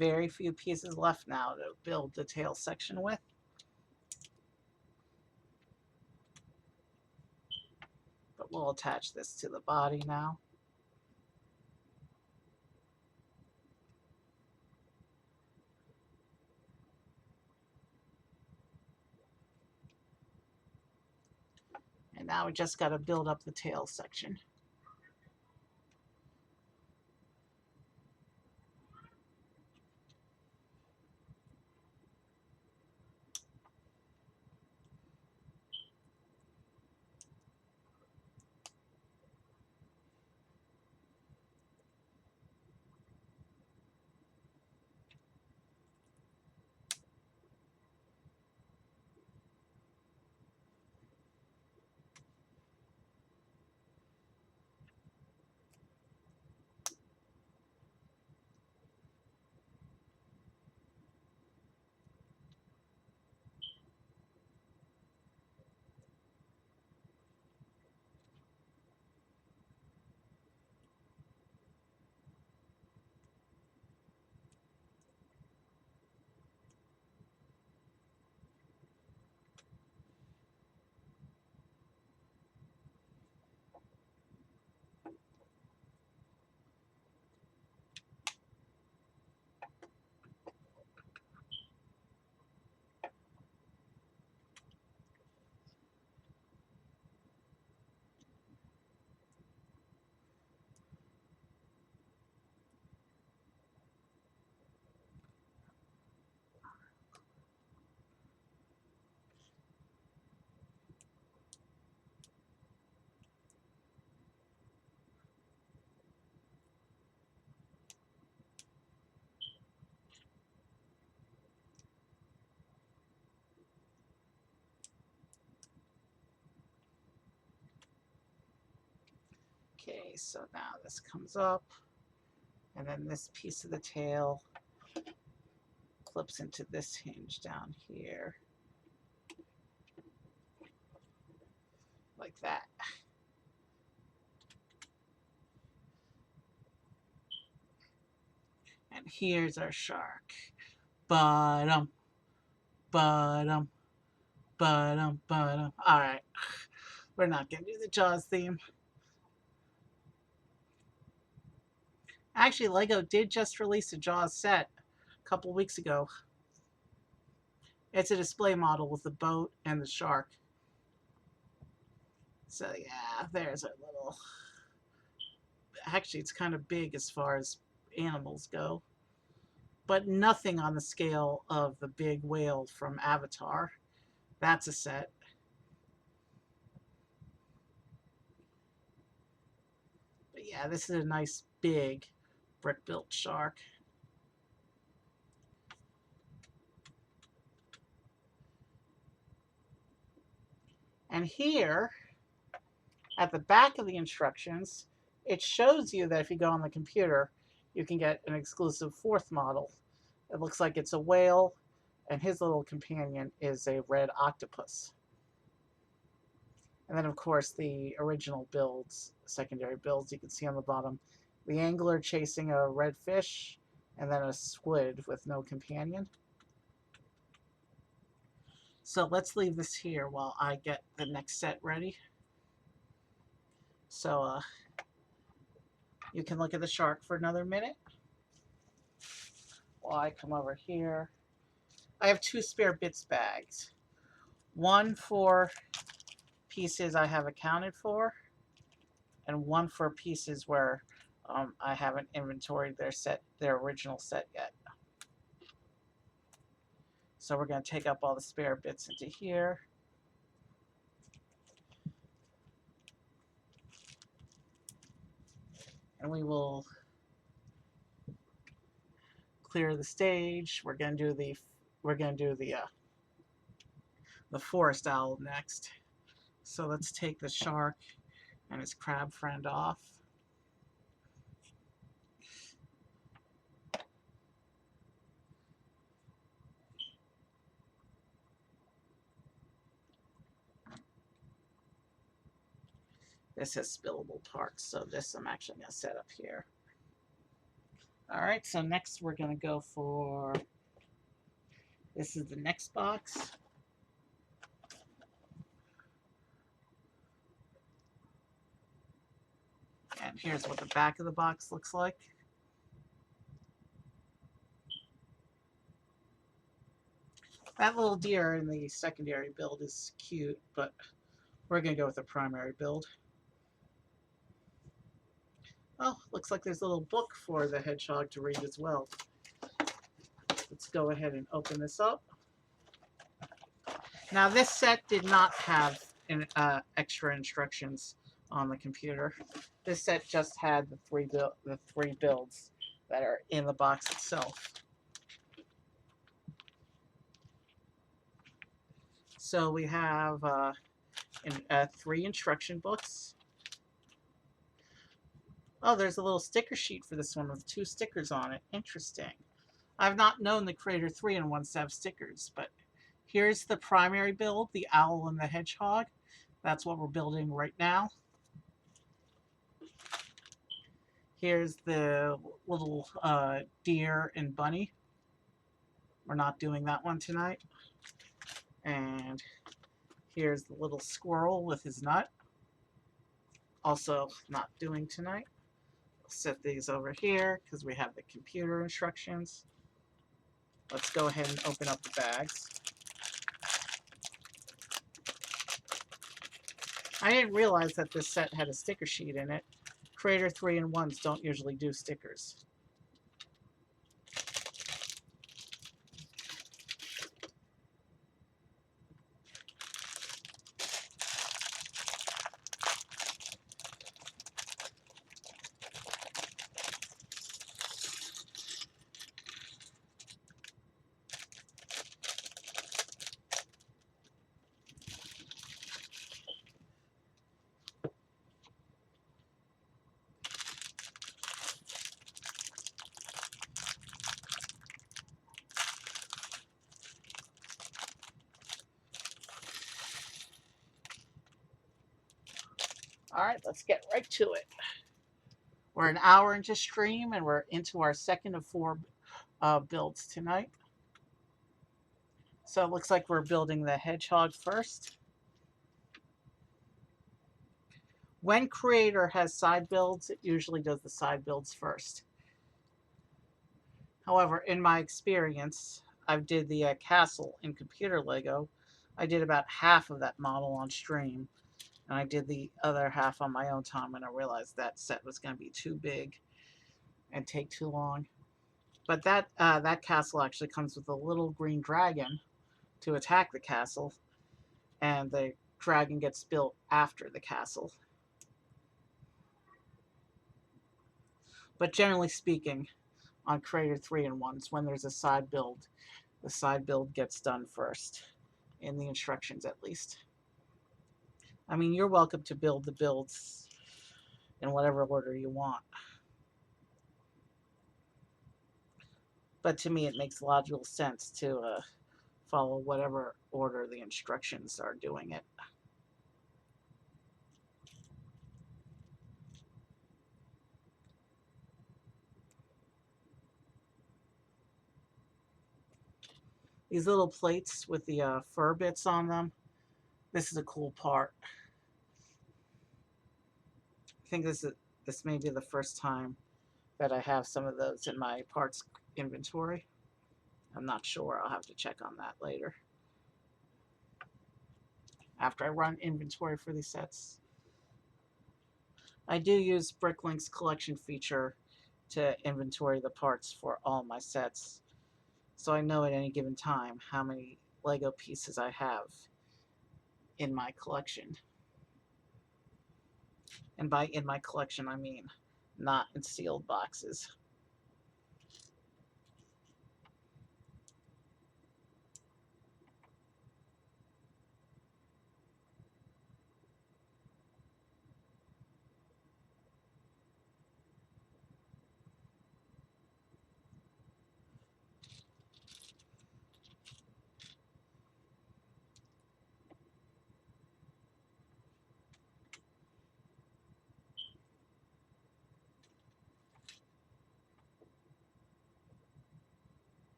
very few pieces left now to build the tail section with. But we'll attach this to the body now. And now we just got to build up the tail section. Okay, so now this comes up, and then this piece of the tail clips into this hinge down here, like that. And here's our shark. Bottom, bottom, bottom, bottom. All right, we're not gonna do the Jaws theme. Actually, Lego did just release a Jaws set a couple weeks ago. It's a display model with the boat and the shark. So yeah, there's our little. Actually, it's kind of big as far as animals go, but nothing on the scale of the big whale from Avatar. That's a set. But yeah, this is a nice big brick-built shark. And here, at the back of the instructions, it shows you that if you go on the computer, you can get an exclusive fourth model. It looks like it's a whale, and his little companion is a red octopus. And then, of course, the original builds, secondary builds, you can see on the bottom, the angler chasing a red fish, and then a squid with no companion. So let's leave this here while I get the next set ready. So you can look at the shark for another minute while I come over here. I have 2 spare bits bags. One for pieces I have accounted for, and one for pieces where I haven't inventoried their original set yet. So we're going to take up all the spare bits into here. And we will clear the stage. We're going to do the forest owl next. So let's take the shark and his crab friend off. This has spillable parts, so this I'm actually going to set up here. All right, so next we're going to go for, this is the next box. And here's what the back of the box looks like. That little deer in the secondary build is cute, but we're going to go with the primary build. Oh, looks like there's a little book for the hedgehog to read as well. Let's go ahead and open this up. Now, this set did not have extra instructions on the computer. This set just had the three builds that are in the box itself. So we have 3 instruction books. Oh, there's a little sticker sheet for this one with 2 stickers on it. Interesting. I've not known the Creator 3-in-1s to have stickers, but here's the primary build, the owl and the hedgehog. That's what we're building right now. Here's the little deer and bunny. We're not doing that one tonight. And here's the little squirrel with his nut. Also not doing tonight. We'll set these over here because we have the computer instructions. Let's go ahead and open up the bags. I didn't realize that this set had a sticker sheet in it. Creator 3-in-1s don't usually do stickers. All right, let's get right to it. We're an hour into stream and we're into our second of 4 builds tonight. So it looks like we're building the hedgehog first. When Creator has side builds, it usually does the side builds first. However, in my experience, I've did the castle in computer Lego. I did about half of that model on stream, and I did the other half on my own time when I realized that set was going to be too big and take too long. But that castle actually comes with a little green dragon to attack the castle, and the dragon gets built after the castle. But generally speaking, on Creator 3-in-1s, when there's a side build, the side build gets done first, in the instructions at least. I mean, you're welcome to build the builds in whatever order you want. But to me, it makes logical sense to follow whatever order the instructions are doing it. These little plates with the fur bits on them, this is a cool part. I think this may be the first time that I have some of those in my parts inventory. I'm not sure. I'll have to check on that later, after I run inventory for these sets. I do use Bricklink's collection feature to inventory the parts for all my sets, so I know at any given time how many Lego pieces I have in my collection. And by in my collection, I mean not in sealed boxes.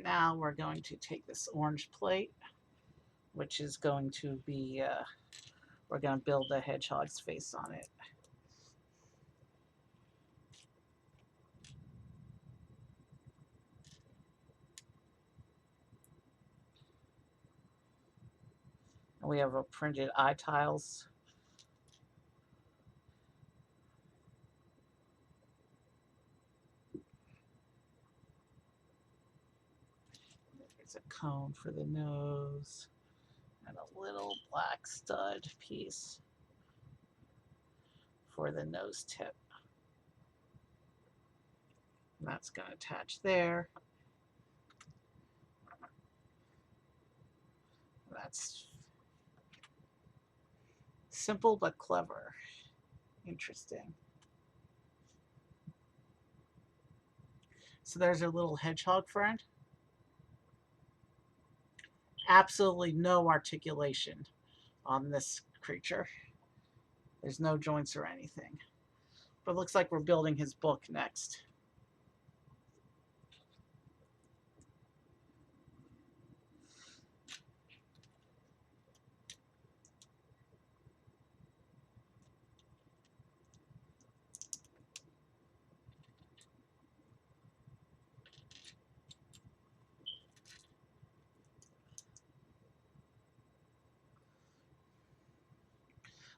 Now we're going to take this orange plate, which is going to be, we're going to build the hedgehog's face on it. And we have a printed eye tiles. There's a cone for the nose and a little black stud piece for the nose tip. And that's going to attach there. That's simple but clever. Interesting. So there's our little hedgehog friend. Absolutely no articulation on this creature. There's no joints or anything. But it looks like we're building his book next.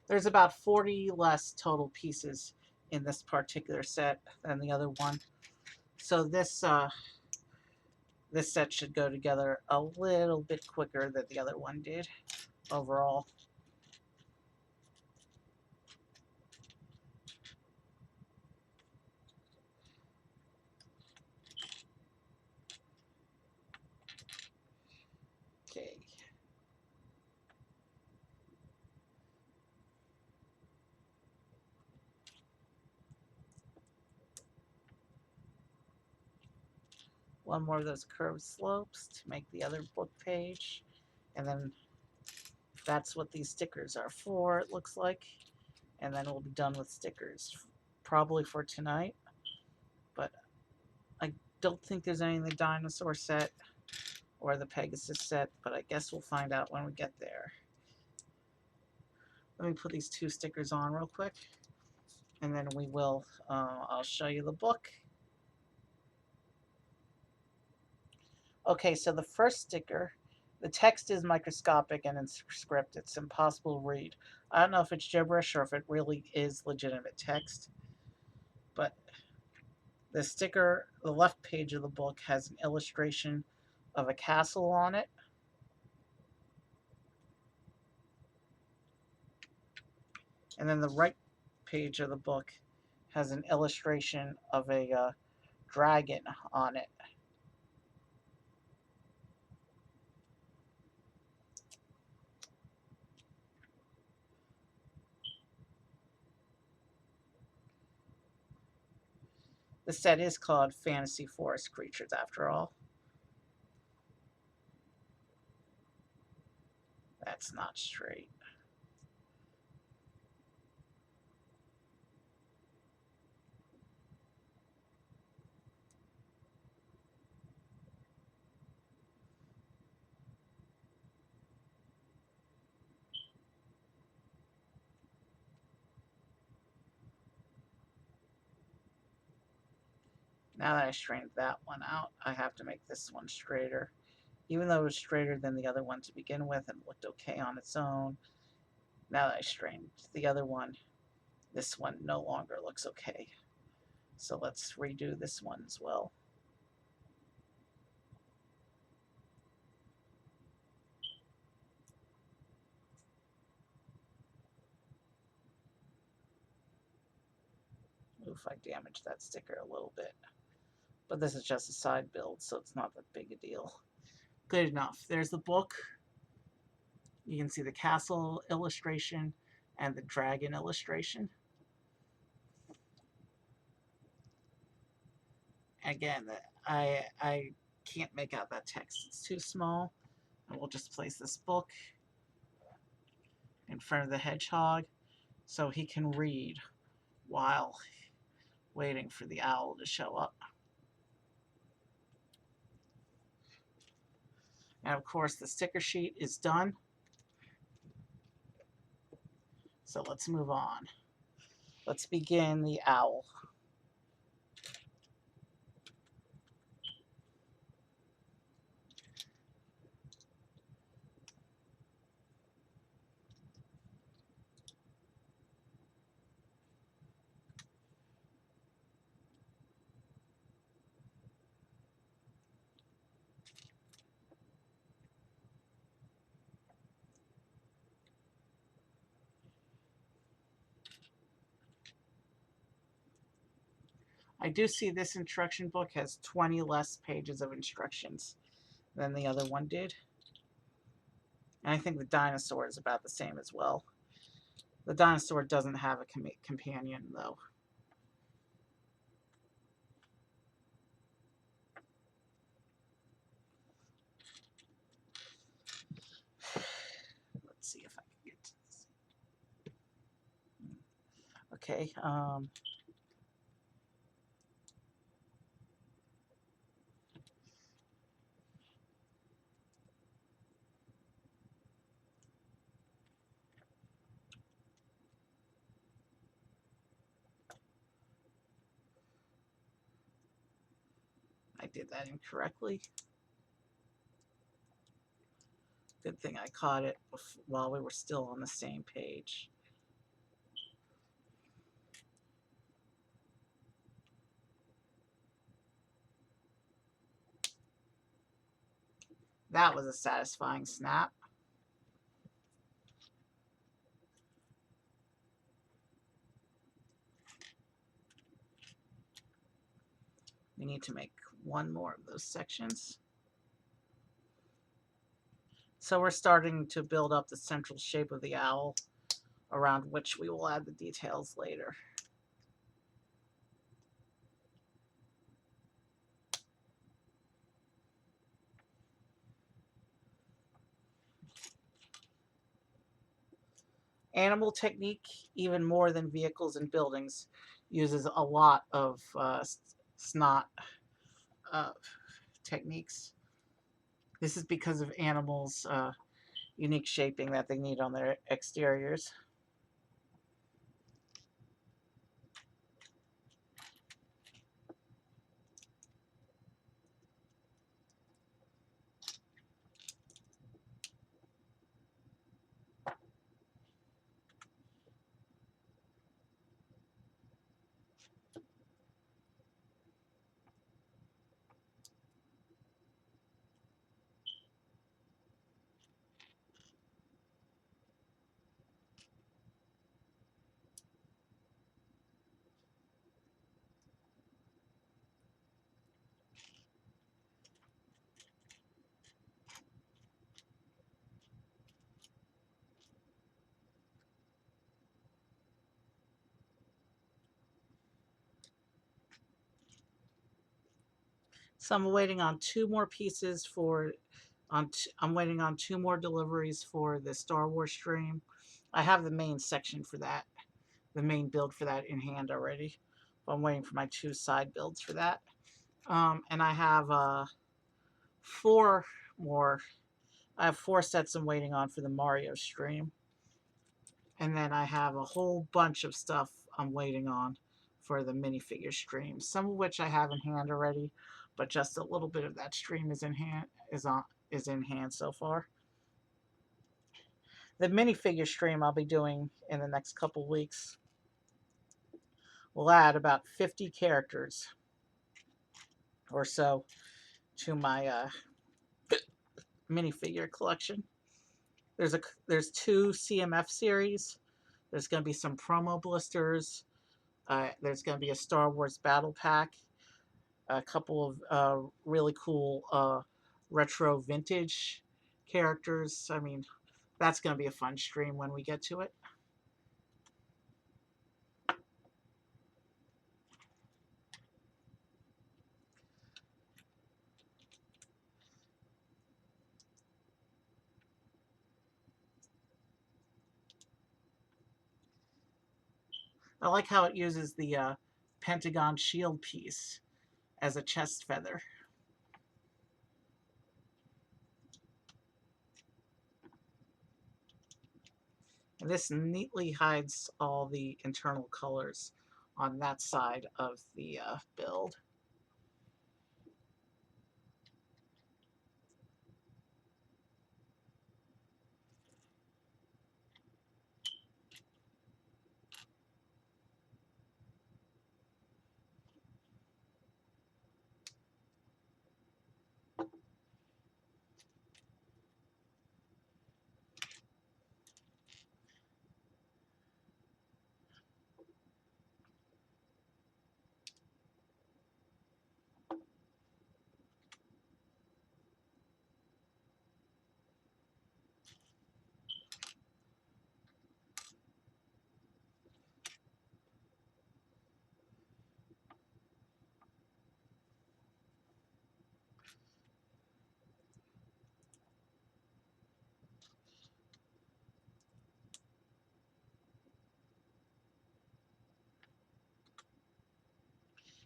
There's about 40 less total pieces in this particular set than the other one. So this set should go together a little bit quicker than the other one did overall. Okay. One more of those curved slopes to make the other book page. And then that's what these stickers are for, it looks like. And then we'll be done with stickers probably for tonight. But I don't think there's any in the dinosaur set or the Pegasus set, but I guess we'll find out when we get there. Let me put these two stickers on real quick, and then we will, I'll show you the book. Okay, so the first sticker, the text is microscopic and in script. It's impossible to read. I don't know if it's gibberish or if it really is legitimate text, but the sticker, the left page of the book has an illustration of a castle on it. And then the right page of the book has an illustration of a dragon on it. The set is called Fantasy Forest Creatures after all. That's not straight. Now that I straightened that one out, I have to make this one straighter. Even though it was straighter than the other one to begin with and looked okay on its own, now that I straightened the other one, this one no longer looks okay. So let's redo this one as well. Oof, I damaged that sticker a little bit. But this is just a side build, so it's not that big a deal. Good enough. There's the book. You can see the castle illustration and the dragon illustration. Again, I can't make out that text. It's too small. And we'll just place this book in front of the hedgehog so he can read while waiting for the owl to show up. And of course, the sticker sheet is done. So let's move on. Let's begin the owl. I do see this instruction book has 20 less pages of instructions than the other one did. And I think the dinosaur is about the same as well. The dinosaur doesn't have a companion, though. Let's see if I can get to this. Okay. I did that incorrectly. Good thing I caught it while we were still on the same page. That was a satisfying snap. We need to make one more of those sections. So we're starting to build up the central shape of the owl, around which we will add the details later. Animal technique, even more than vehicles and buildings, uses a lot of snot uh, techniques. This is because of animals' unique shaping that they need on their exteriors. So I'm waiting on two more pieces for, I'm waiting on two more deliveries for the Star Wars stream. I have the main section for that, the main build for that in hand already. But I'm waiting for my two side builds for that. And I have four more. I have four sets I'm waiting on for the Mario stream. And then I have a whole bunch of stuff I'm waiting on for the minifigure stream. Some of which I have in hand already, but just a little bit of that stream is in hand is in hand so far. The minifigure stream I'll be doing in the next couple weeks will add about 50 characters or so to my minifigure collection. There's two CMF series. There's going to be some promo blisters. There's going to be a Star Wars battle pack, a couple of really cool retro vintage characters. I mean, that's going to be a fun stream when we get to it. I like how it uses the Pentagon shield piece as a chest feather. And this neatly hides all the internal colors on that side of the build.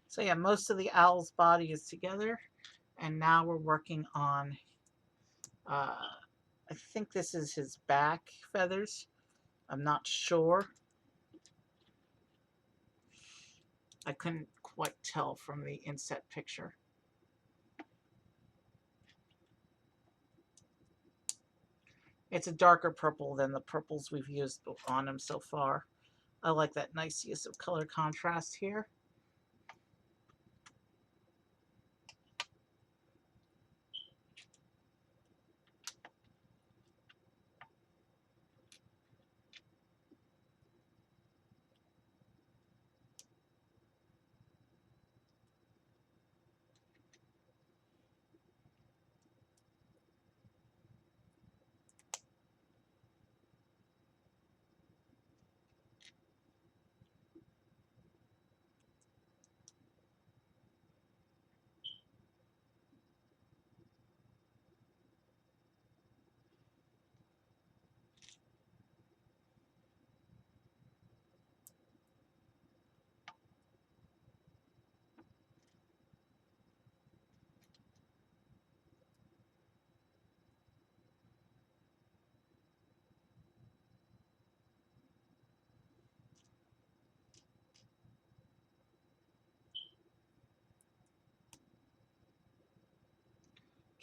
So yeah, most of the owl's body is together, and now we're working on, I think this is his back feathers. I'm not sure. I couldn't quite tell from the inset picture. It's a darker purple than the purples we've used on him so far. I like that nice use of color contrast here.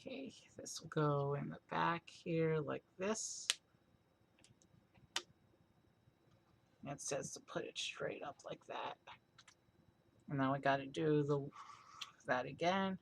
Okay, this will go in the back here like this. It says to put it straight up like that. And now we got to do that again.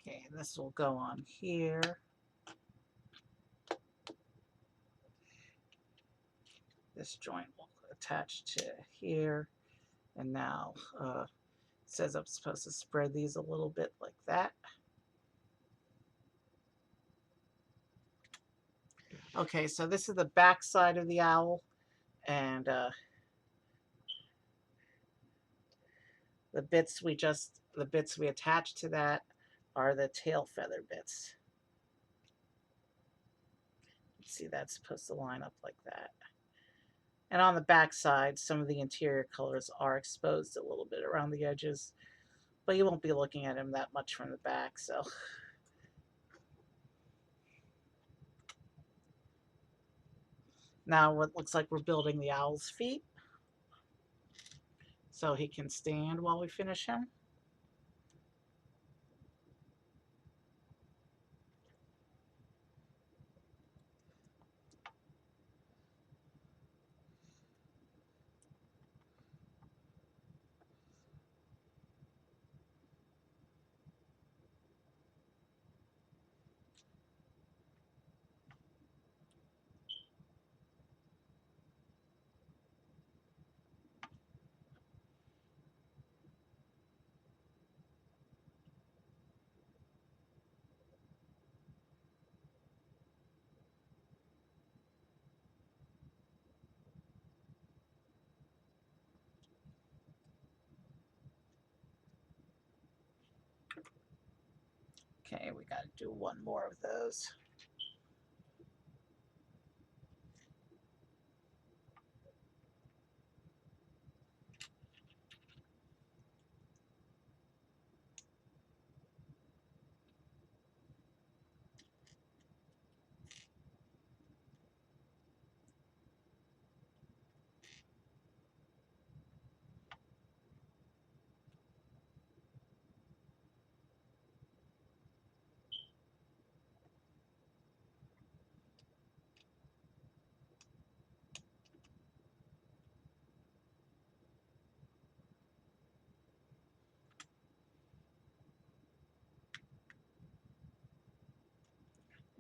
Okay, this will go on here. This joint will attach to here. And now it says I'm supposed to spread these a little bit like that. Okay, so this is the back side of the owl. And the bits we attached to that are the tail feather bits. See, that's supposed to line up like that. And on the back side, some of the interior colors are exposed a little bit around the edges, but you won't be looking at him that much from the back, so. Now it looks like we're building the owl's feet, so he can stand while we finish him. Okay, we got to do one more of those.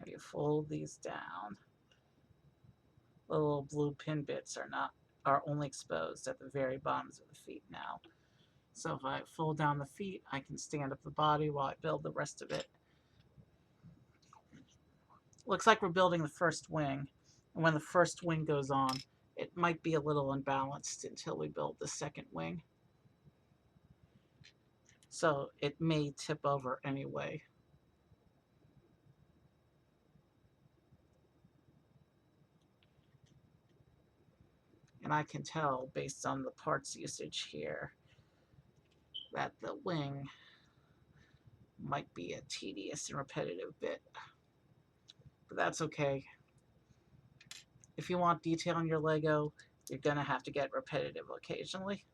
If you fold these down, the little blue pin bits are only exposed at the very bottoms of the feet now. So if I fold down the feet, I can stand up the body while I build the rest of it. Looks like we're building the first wing. And when the first wing goes on, it might be a little unbalanced until we build the second wing. So it may tip over anyway. And I can tell based on the parts usage here that the wing might be a tedious and repetitive bit. But that's okay. If you want detail in your Lego, you're going to have to get repetitive occasionally.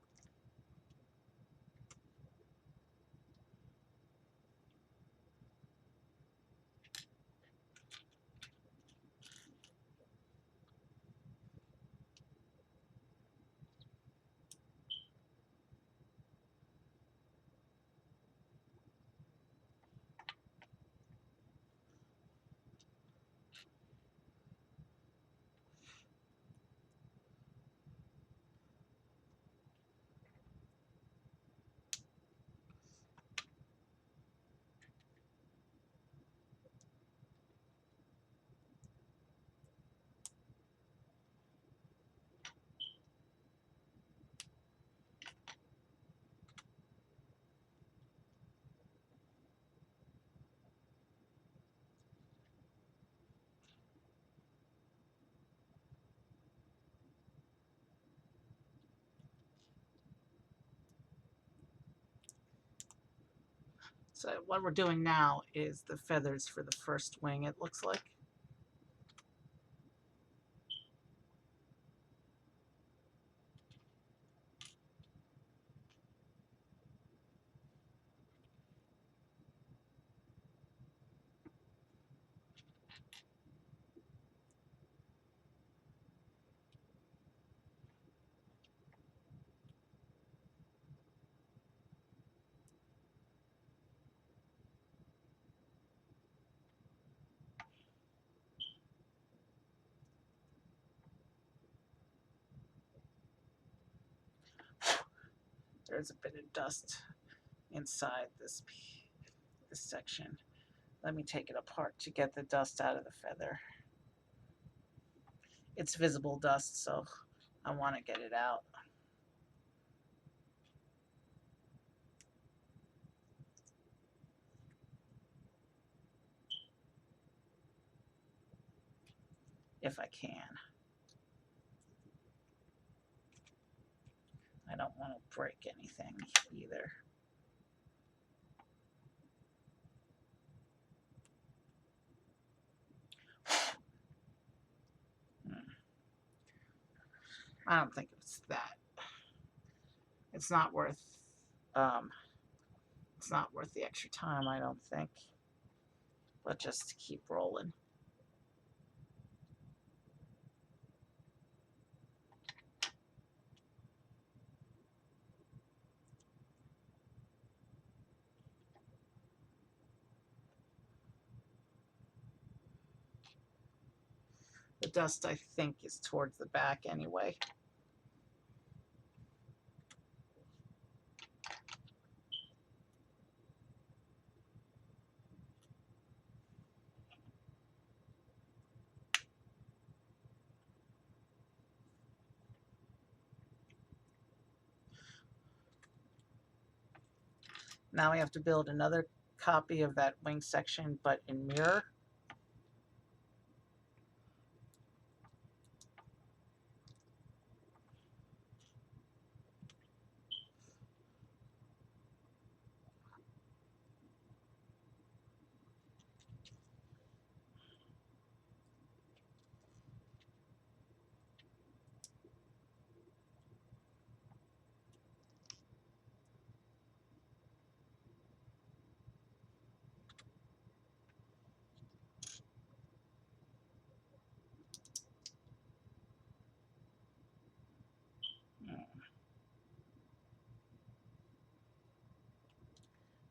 So what we're doing now is the feathers for the first wing, it looks like. There's a bit of dust inside this section. Let me take it apart to get the dust out of the feather. It's visible dust, so I want to get it out. If I can. I don't want to break anything either. I don't think it's that. It's not worth it's not worth the extra time, I don't think. But just to keep rolling. The dust, I think, is towards the back anyway. Now we have to build another copy of that wing section, but in mirror.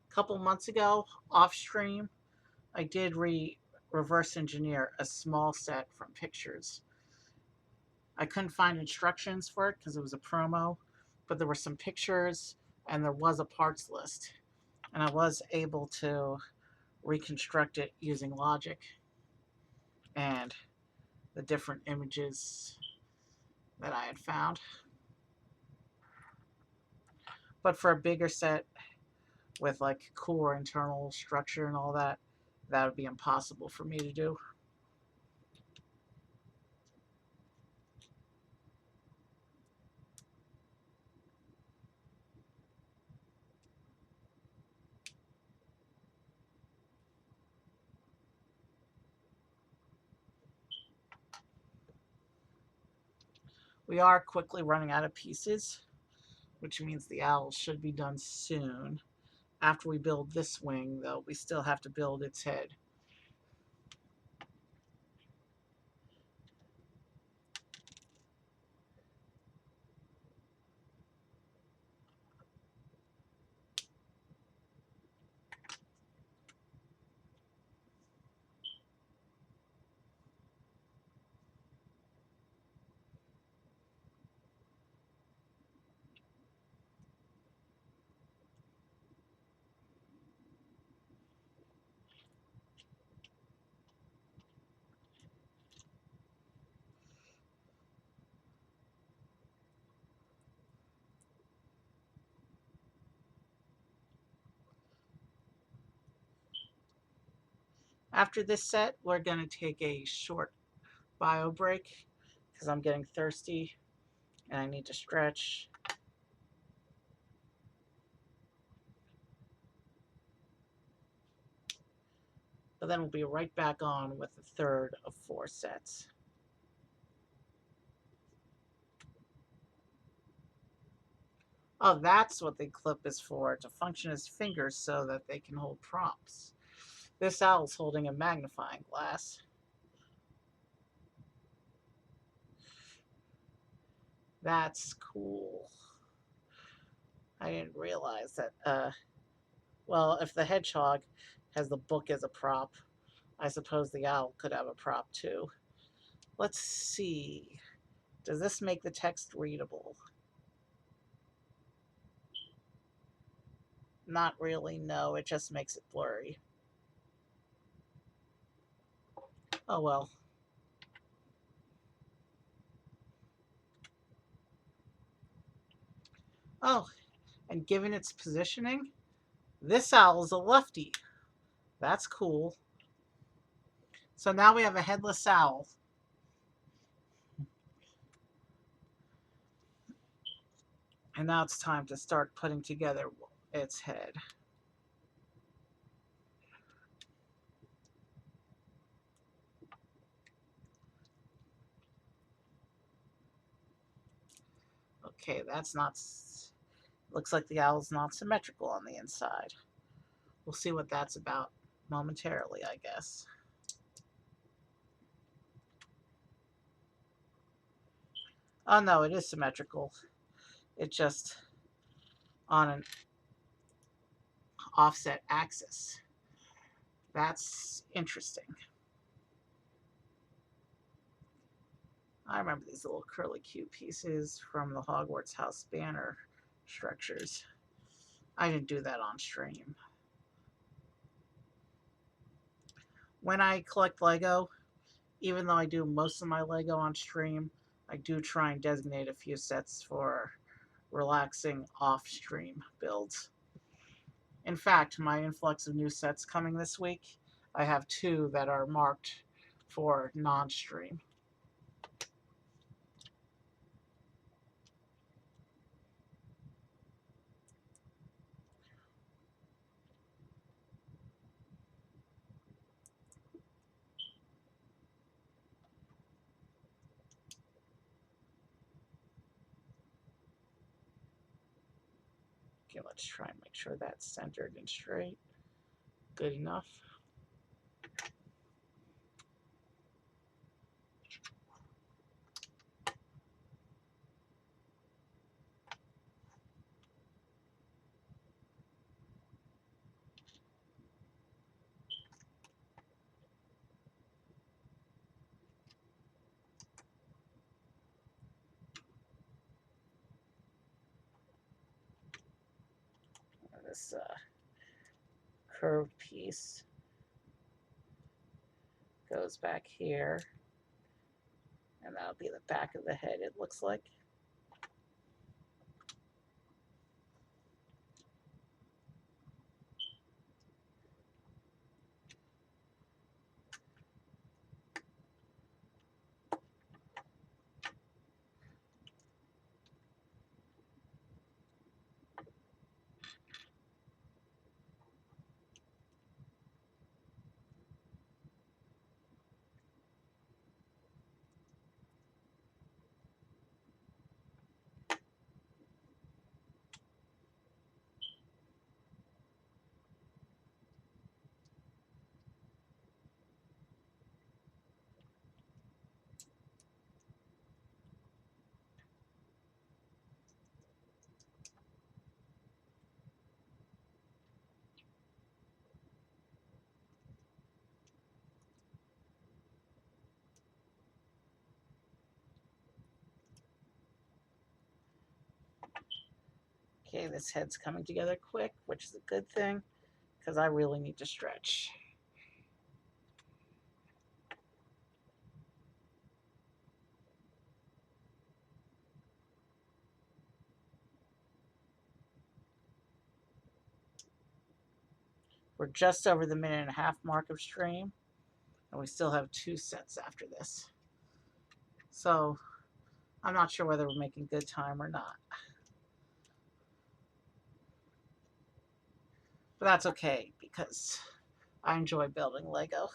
A couple months ago, off stream, I did reverse engineer a small set from pictures. I couldn't find instructions for it because it was a promo, but there were some pictures and there was a parts list. And I was able to reconstruct it using logic and the different images that I had found. But for a bigger set with like core internal structure and all that, that would be impossible for me to do. We are quickly running out of pieces, which means the owl should be done soon. After we build this wing, though, we still have to build its head. After this set, we're going to take a short bio break because I'm getting thirsty and I need to stretch. But then we'll be right back on with the third of 4 sets. Oh, that's what the clip is for, to function as fingers so that they can hold prompts. This owl's holding a magnifying glass. That's cool. I didn't realize that, well, if the hedgehog has the book as a prop, I suppose the owl could have a prop too. Let's see. Does this make the text readable? Not really, no. It just makes it blurry. Oh well. Oh, and given its positioning, this owl is a lefty. That's cool. So now we have a headless owl. And now it's time to start putting together its head. Okay, that's not... Looks like the owl's not symmetrical on the inside. We'll see what that's about momentarily, I guess. Oh no, it is symmetrical. It's just on an offset axis. That's interesting. I remember these little curly Q pieces from the Hogwarts house banner structures. I didn't do that on stream. When I collect Lego, even though I do most of my Lego on stream, I do try and designate a few sets for relaxing off-stream builds. In fact, my influx of new sets coming this week, I have 2 that are marked for non-stream. Okay, let's try and make sure that's centered and straight. Good enough. This curved piece goes back here, and that'll be the back of the head, it looks like. Okay, this head's coming together quick, which is a good thing, because I really need to stretch. We're just over the 1.5-minute mark of stream, and we still have 2 sets after this. So I'm not sure whether we're making good time or not. But that's okay, because I enjoy building Lego.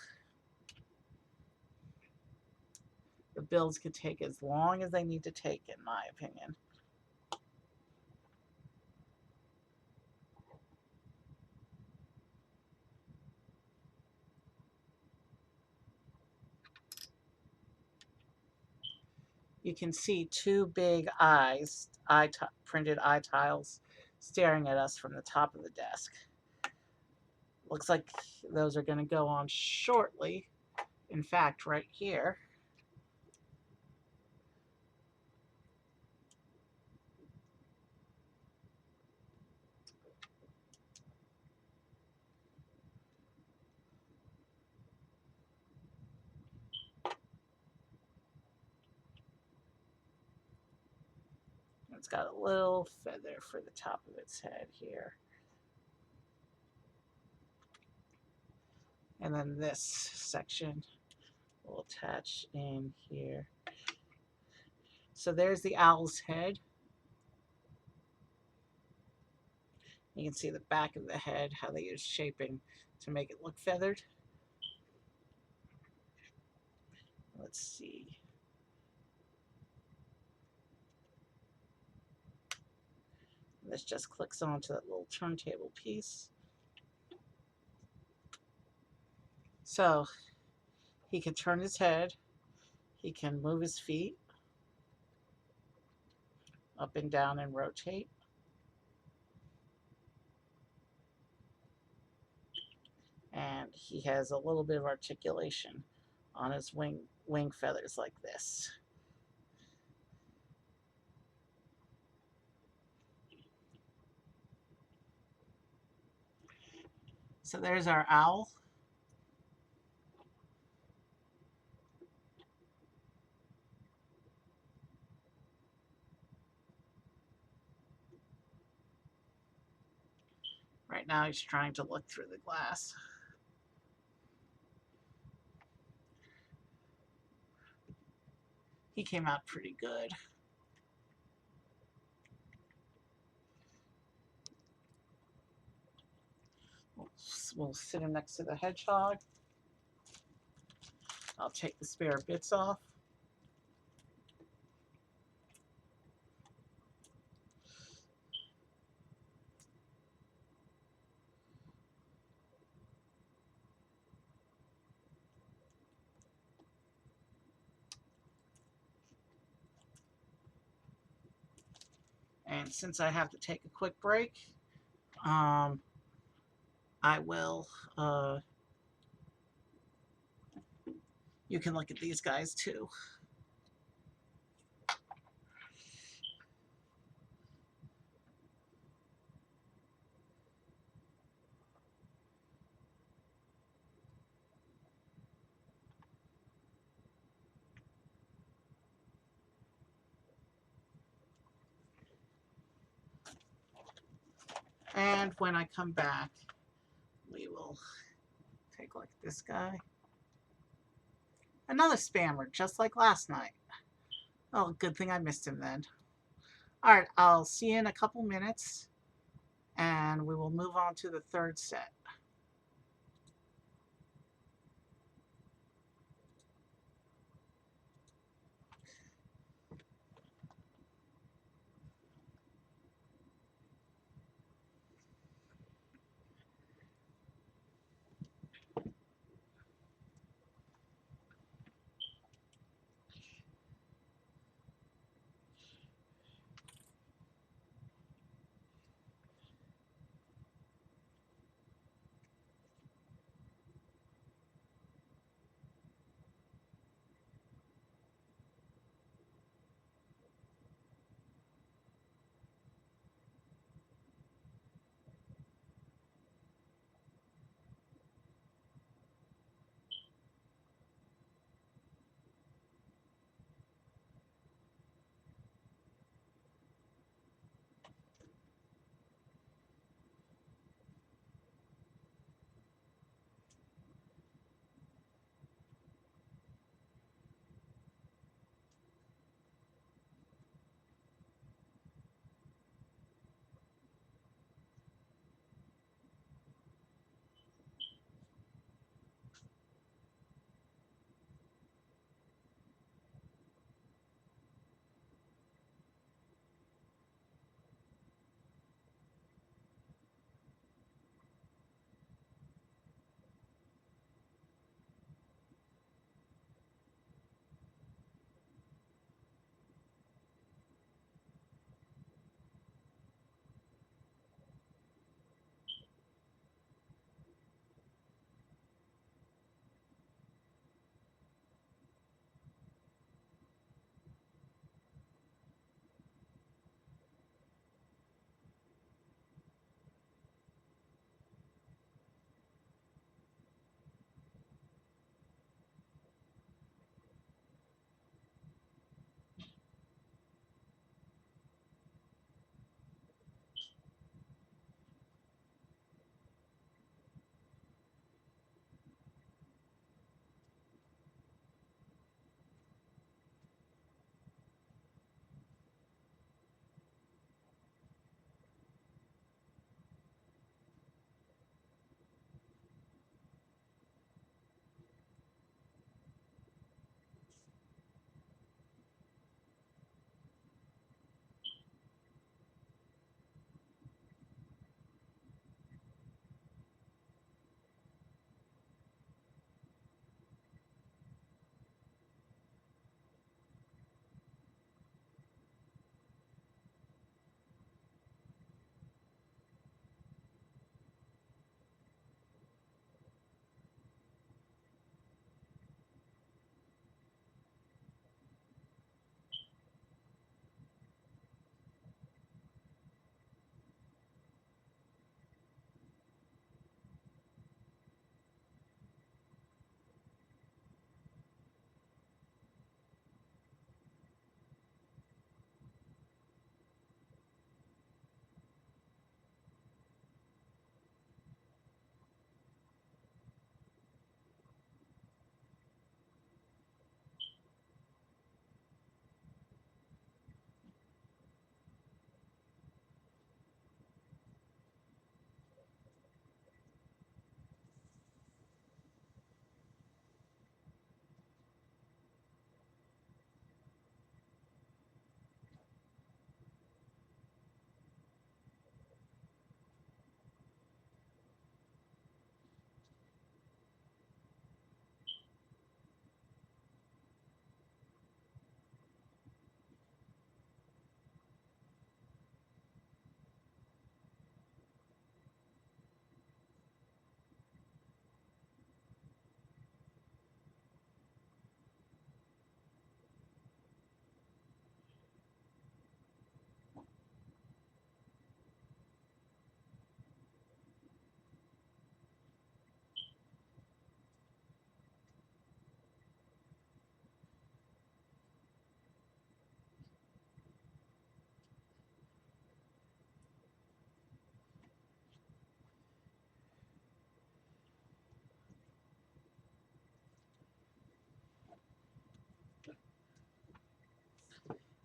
The builds could take as long as they need to take, in my opinion. You can see 2 big eyes, printed eye tiles, staring at us from the top of the desk. Looks like those are going to go on shortly. In fact, right here. It's got a little feather for the top of its head here. And then this section will attach in here. So there's the owl's head. You can see the back of the head, how they use shaping to make it look feathered. Let's see. This just clicks onto that little turntable piece. So he can turn his head, he can move his feet up and down and rotate. And he has a little bit of articulation on his wing feathers like this. So there's our owl. Right now he's trying to look through the glass. He came out pretty good. We'll sit him next to the hedgehog. I'll take the spare bits off. And since I have to take a quick break, I will, you can look at these guys too. And when I come back, we will take a look at this guy. Another spammer, just like last night. Oh, good thing I missed him then. All right, I'll see you in a couple minutes, and we will move on to the third set.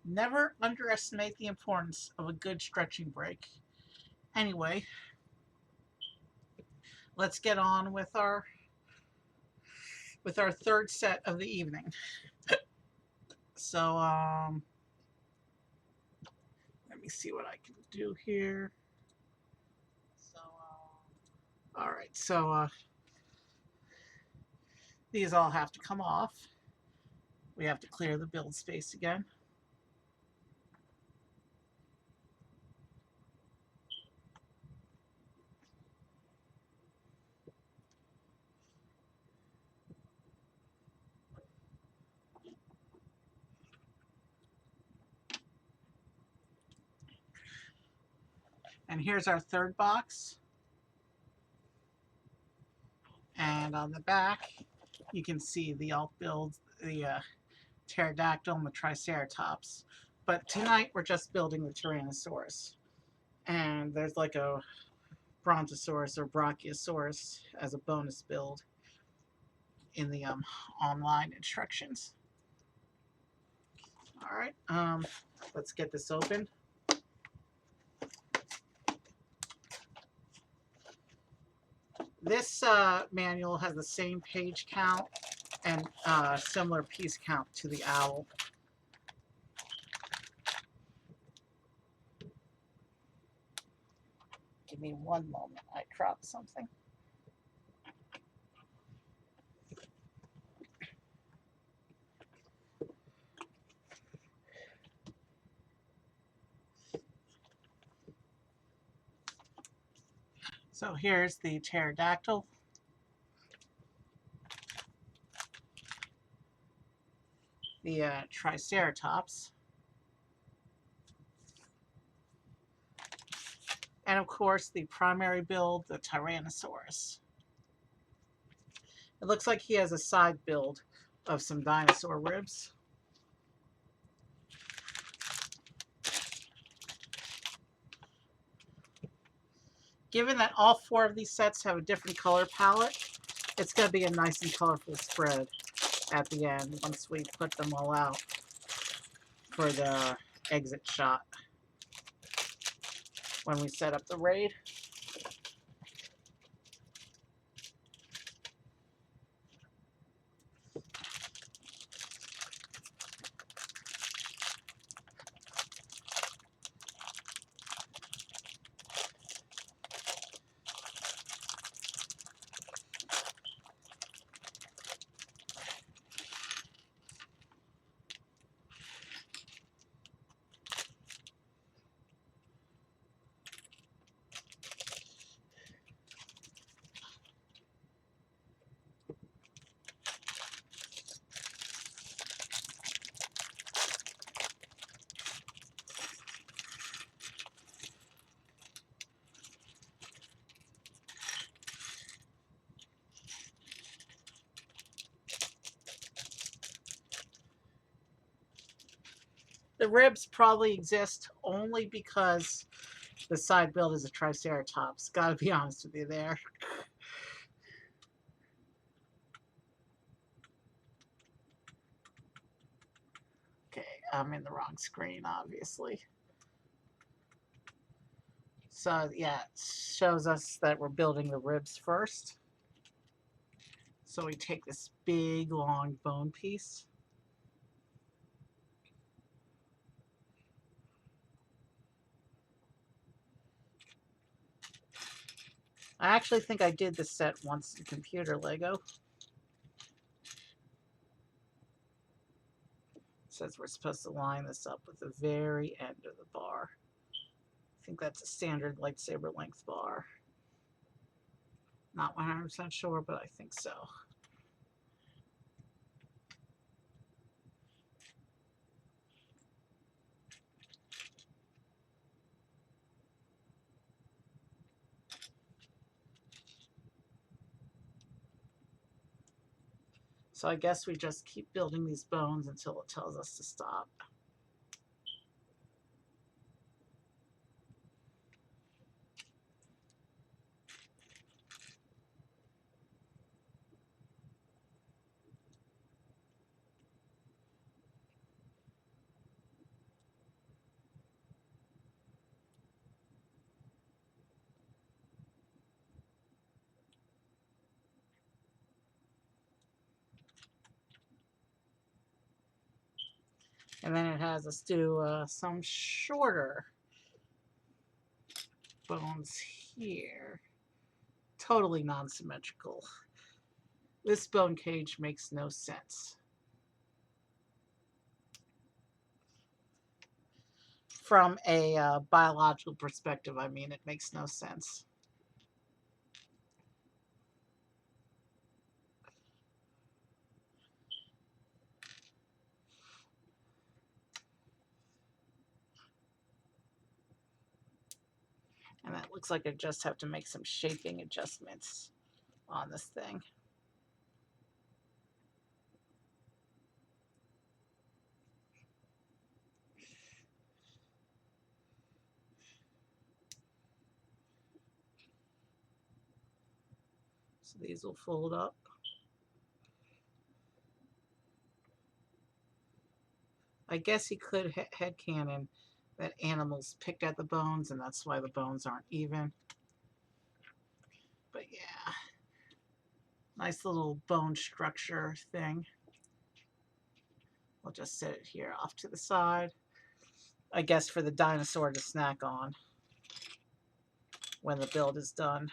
Never underestimate the importance of a good stretching break. Anyway, let's get on with our third set of the evening. So, let me see what I can do here. All right, so these all have to come off. We have to clear the build space again. And here's our third box. And on the back, you can see the alt builds, the pterodactyl and the triceratops. But tonight we're just building the Tyrannosaurus. And there's like a Brontosaurus or Brachiosaurus as a bonus build in the online instructions. All right, let's get this open. This manual has the same page count and similar piece count to the owl. Give me one moment. I dropped something. So here's the pterodactyl. The triceratops. And of course the primary build, the Tyrannosaurus. It looks like he has a side build of some dinosaur ribs. Given that all four of these sets have a different color palette, it's going to be a nice and colorful spread at the end once we put them all out for the exit shot when we set up the raid. The ribs probably exist only because the side build is a Triceratops. Gotta be honest with you there. Okay, I'm in the wrong screen, obviously. So yeah, it shows us that we're building the ribs first. So we take this big, long bone piece. I actually think I did this set once in computer Lego. It says we're supposed to line this up with the very end of the bar. I think that's a standard lightsaber length bar. Not 100% sure, but I think so. So I guess we just keep building these bones until it tells us to stop. And then it has us do some shorter bones here. Totally non-symmetrical. This bone cage makes no sense. From a biological perspective, I mean, it makes no sense. And that looks like I just have to make some shaping adjustments on this thing. So these will fold up. I guess you could headcanon that animals picked at the bones and that's why the bones aren't even. But yeah, nice little bone structure thing. We'll just set it here off to the side. I guess for the dinosaur to snack on when the build is done.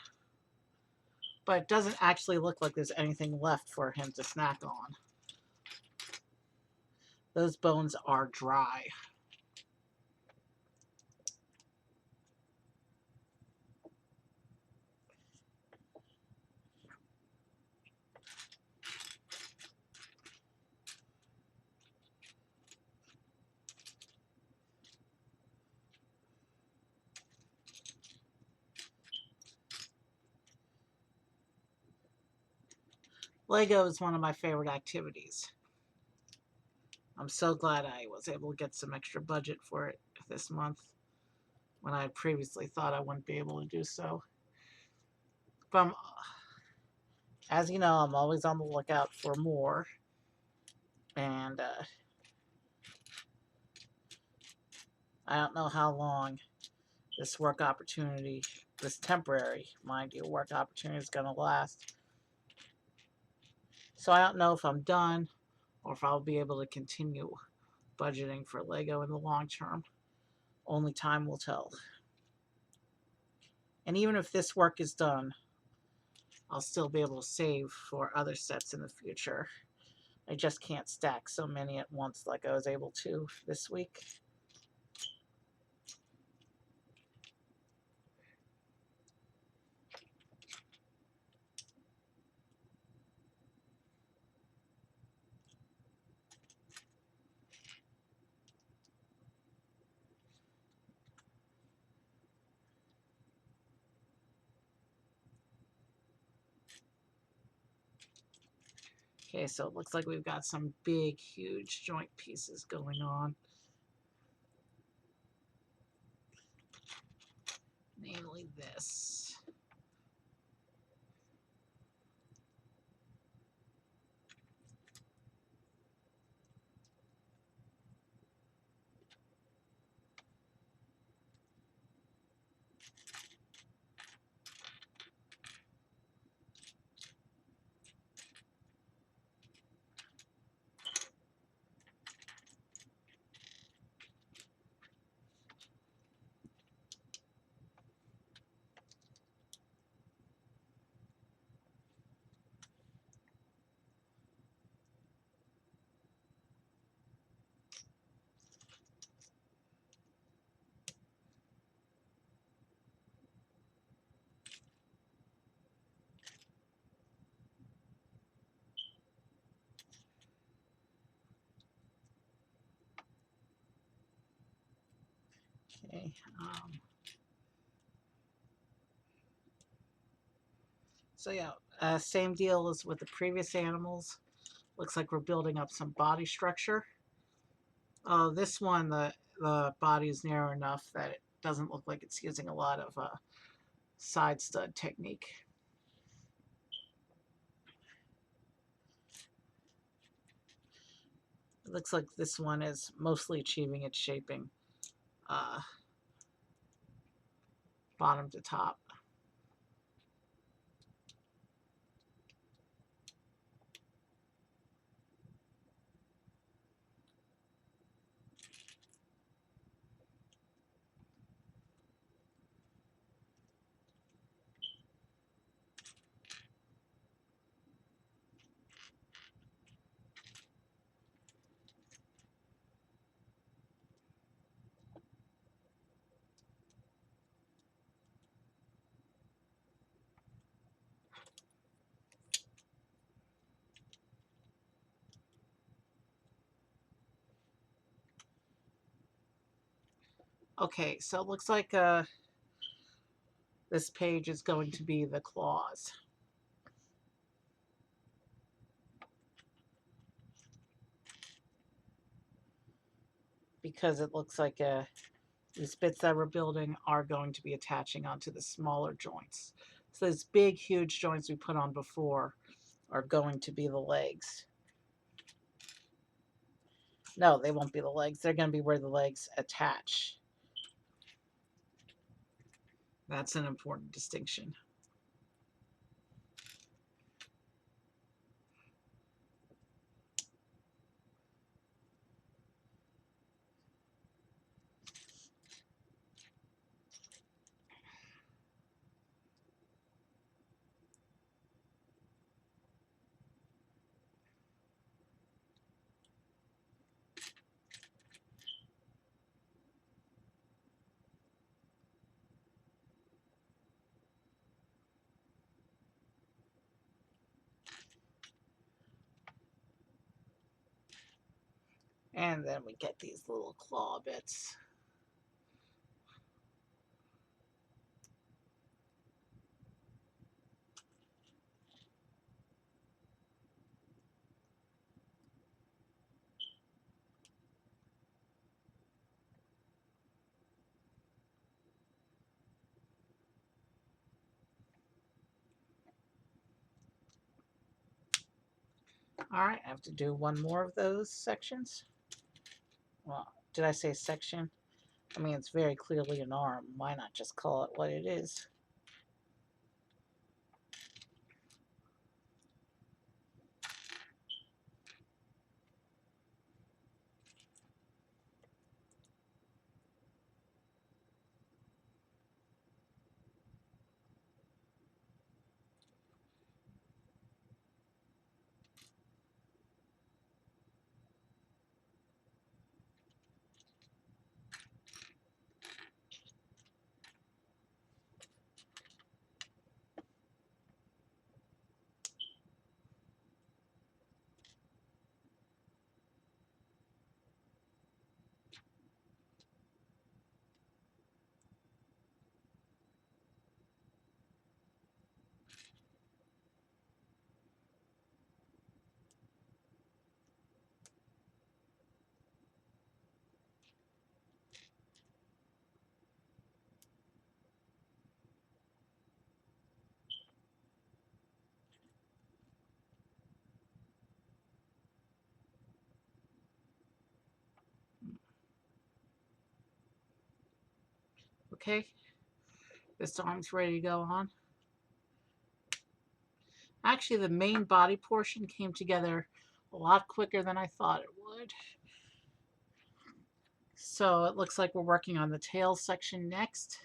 But it doesn't actually look like there's anything left for him to snack on. Those bones are dry. Lego is one of my favorite activities. I'm so glad I was able to get some extra budget for it this month when I previously thought I wouldn't be able to do so. But as you know, I'm always on the lookout for more. And I don't know how long this work opportunity, this temporary, mind you, work opportunity is going to last. So I don't know if I'm done or if I'll be able to continue budgeting for Lego in the long term. Only time will tell. And even if this work is done, I'll still be able to save for other sets in the future. I just can't stack so many at once like I was able to this week. Okay, so it looks like we've got some big, huge joint pieces going on. Namely this. Okay. So yeah, same deal as with the previous animals. Looks like we're building up some body structure. This one, the body is narrow enough that it doesn't look like it's using a lot of side stud technique. It looks like this one is mostly achieving its shaping uh, bottom to top. Okay, so it looks like this page is going to be the claws. Because it looks like these bits that we're building are going to be attaching onto the smaller joints. So those big, huge joints we put on before are going to be the legs. No, they won't be the legs. They're going to be where the legs attach. That's an important distinction. And then we get these little claw bits. All right, I have to do one more of those sections. Well, did I say section? I mean, it's very clearly an arm. Why not just call it what it is? Okay, this arm's ready to go on. Actually, the main body portion came together a lot quicker than I thought it would. So it looks like we're working on the tail section next.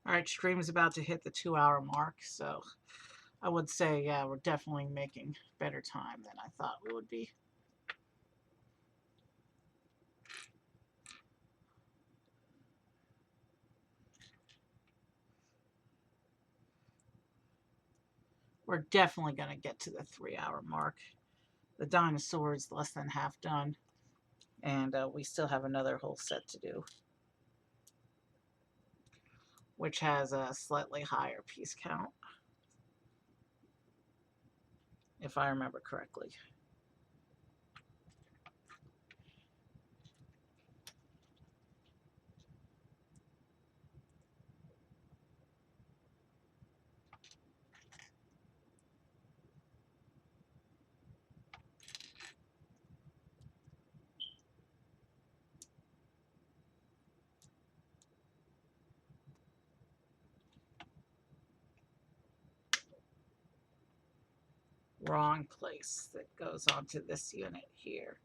All right, stream's about to hit the 2 hour mark, so I would say, yeah, we're definitely making better time than I thought we would be. We're definitely going to get to the 3 hour mark. The dinosaur is less than half done, and we still have another whole set to do, which has a slightly higher piece count, if I remember correctly. wrong place that goes onto this unit here.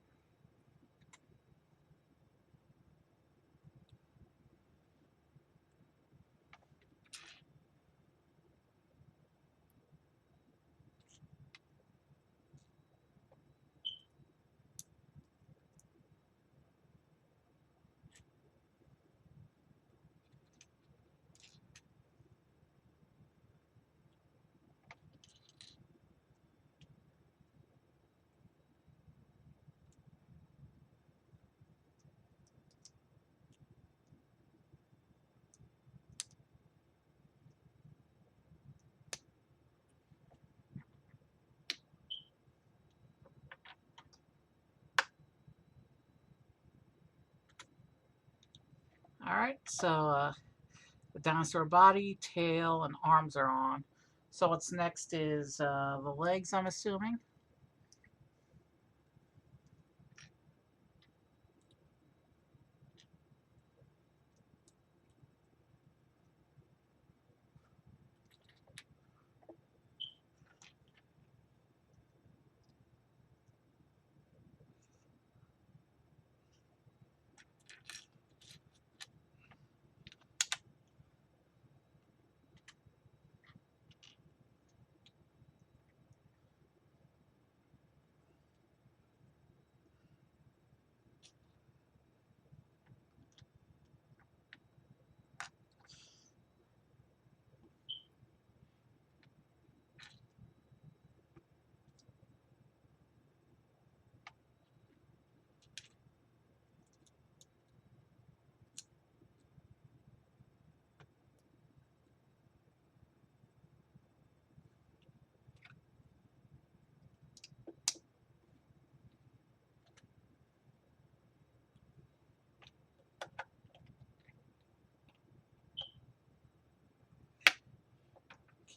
All right, so the dinosaur body, tail, and arms are on. So what's next is the legs, I'm assuming.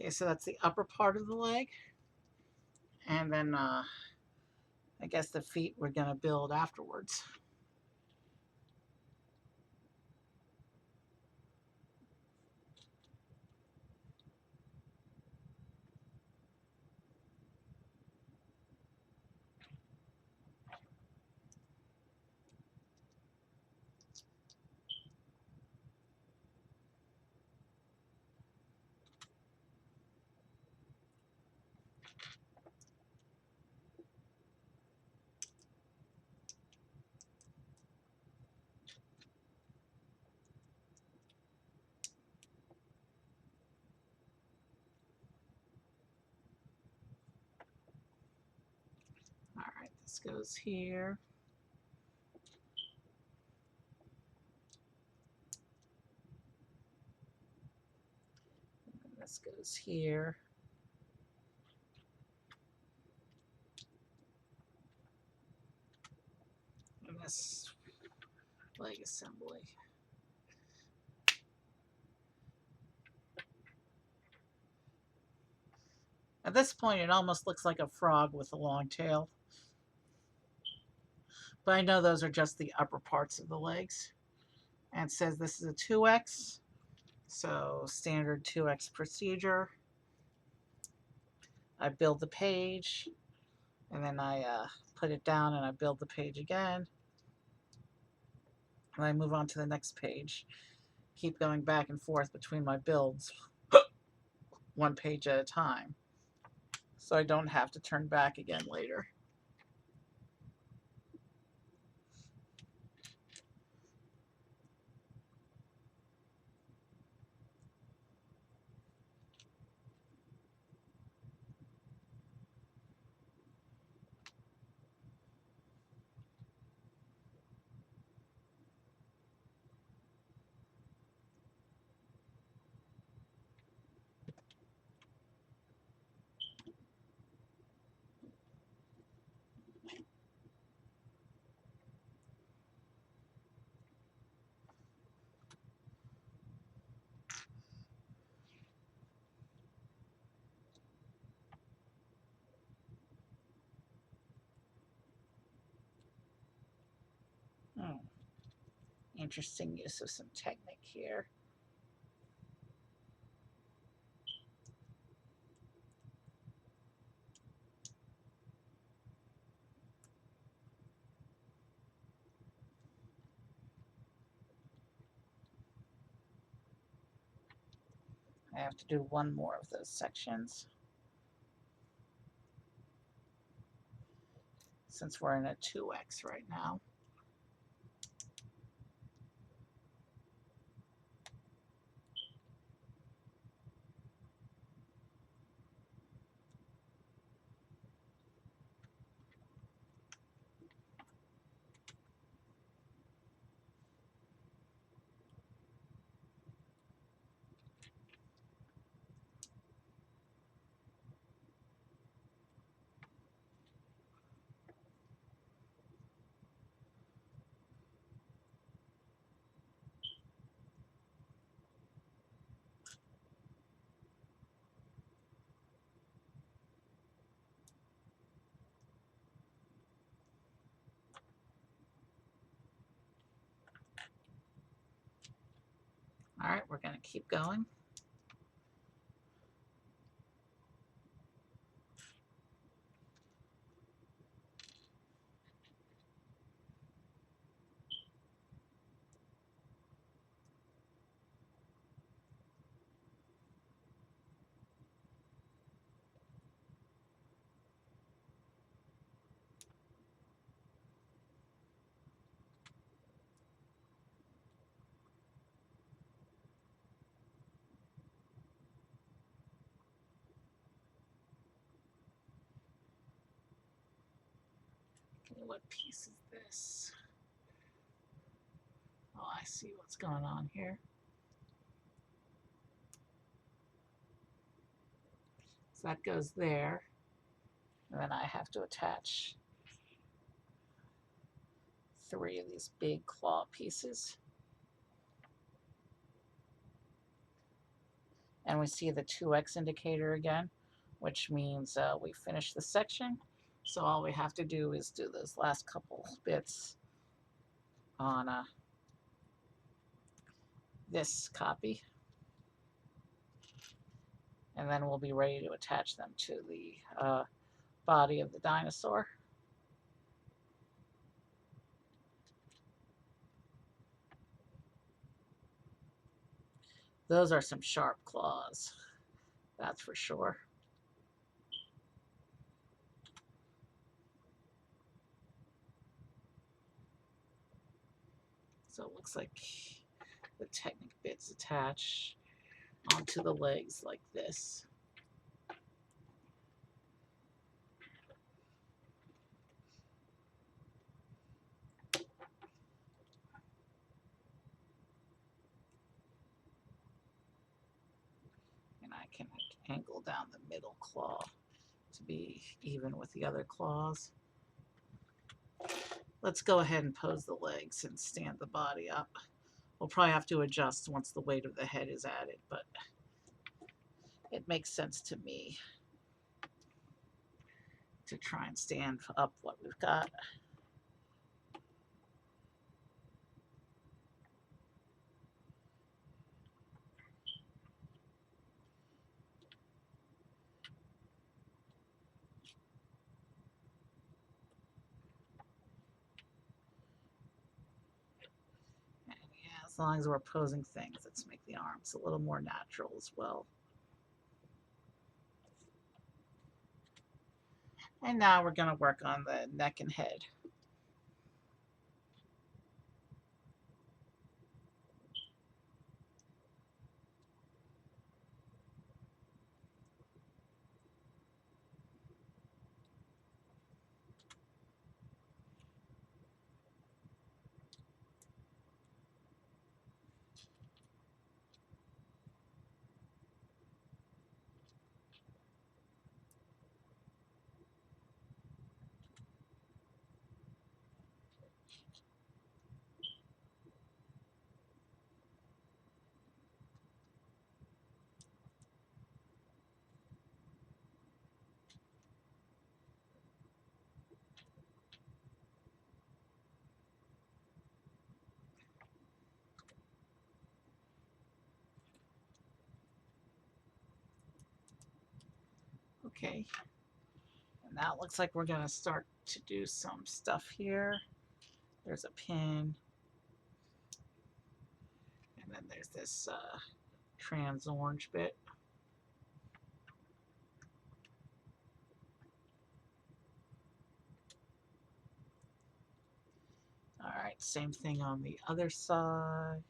Okay, so that's the upper part of the leg. And then I guess the feet we're going to build afterwards. All right, this goes here. And this goes here. And this leg assembly. At this point, it almost looks like a frog with a long tail. But I know those are just the upper parts of the legs. And it says this is a 2x. So standard 2x procedure. I build the page, and then I put it down and I build the page again. And I move on to the next page. Keep going back and forth between my builds, one page at a time. So I don't have to turn back again later. Oh, interesting use of some technique here. I have to do one more of those sections since we're in a 2x right now. All right, we're going to keep going. Okay, what piece is this? Oh, I see what's going on here. So that goes there. And then I have to attach 3 of these big claw pieces. And we see the 2x indicator again, which means we finished the section. So all we have to do is do those last couple bits on this copy. And then we'll be ready to attach them to the body of the dinosaur. Those are some sharp claws, that's for sure. So it looks like the Technic bits attach onto the legs like this. And I can angle down the middle claw to be even with the other claws. Let's go ahead and pose the legs and stand the body up. We'll probably have to adjust once the weight of the head is added, but it makes sense to me to try and stand up what we've got. And yeah, as long as we're posing things, let's make the arms a little more natural as well. And now we're going to work on the neck and head. Okay, and now it looks like we're going to start to do some stuff here. There's a pin, and then there's this trans orange bit. right, same thing on the other side.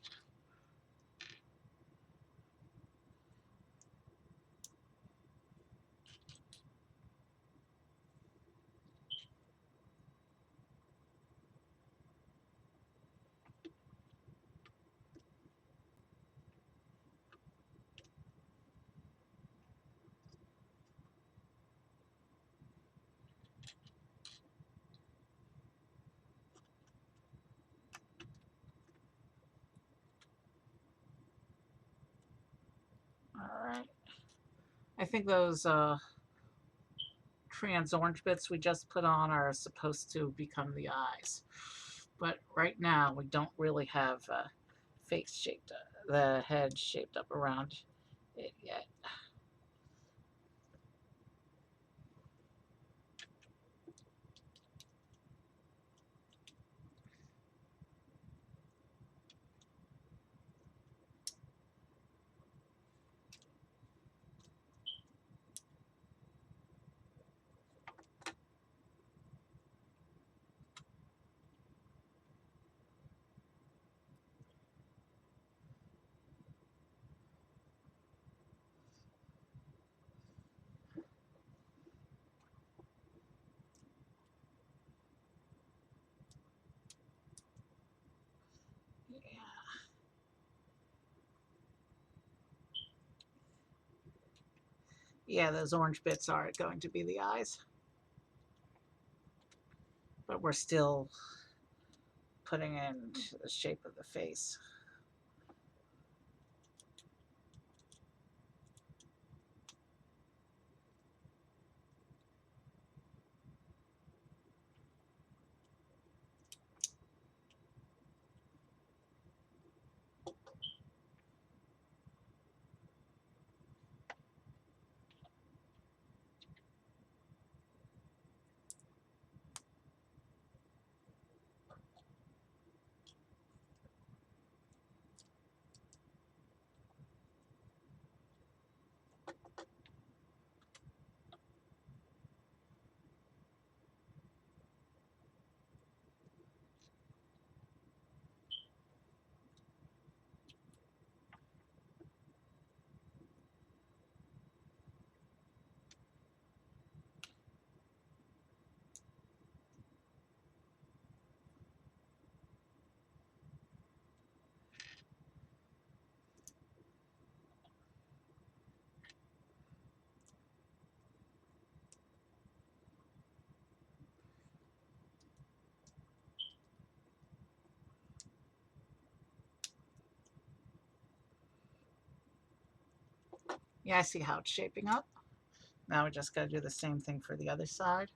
All right. I think those trans orange bits we just put on are supposed to become the eyes. But right now we don't really have face shaped, the head shaped up around it yet. Yeah. Yeah, those orange bits are going to be the eyes. But we're still putting in the shape of the face. Yeah, I see how it's shaping up. Now we just got to do the same thing for the other side.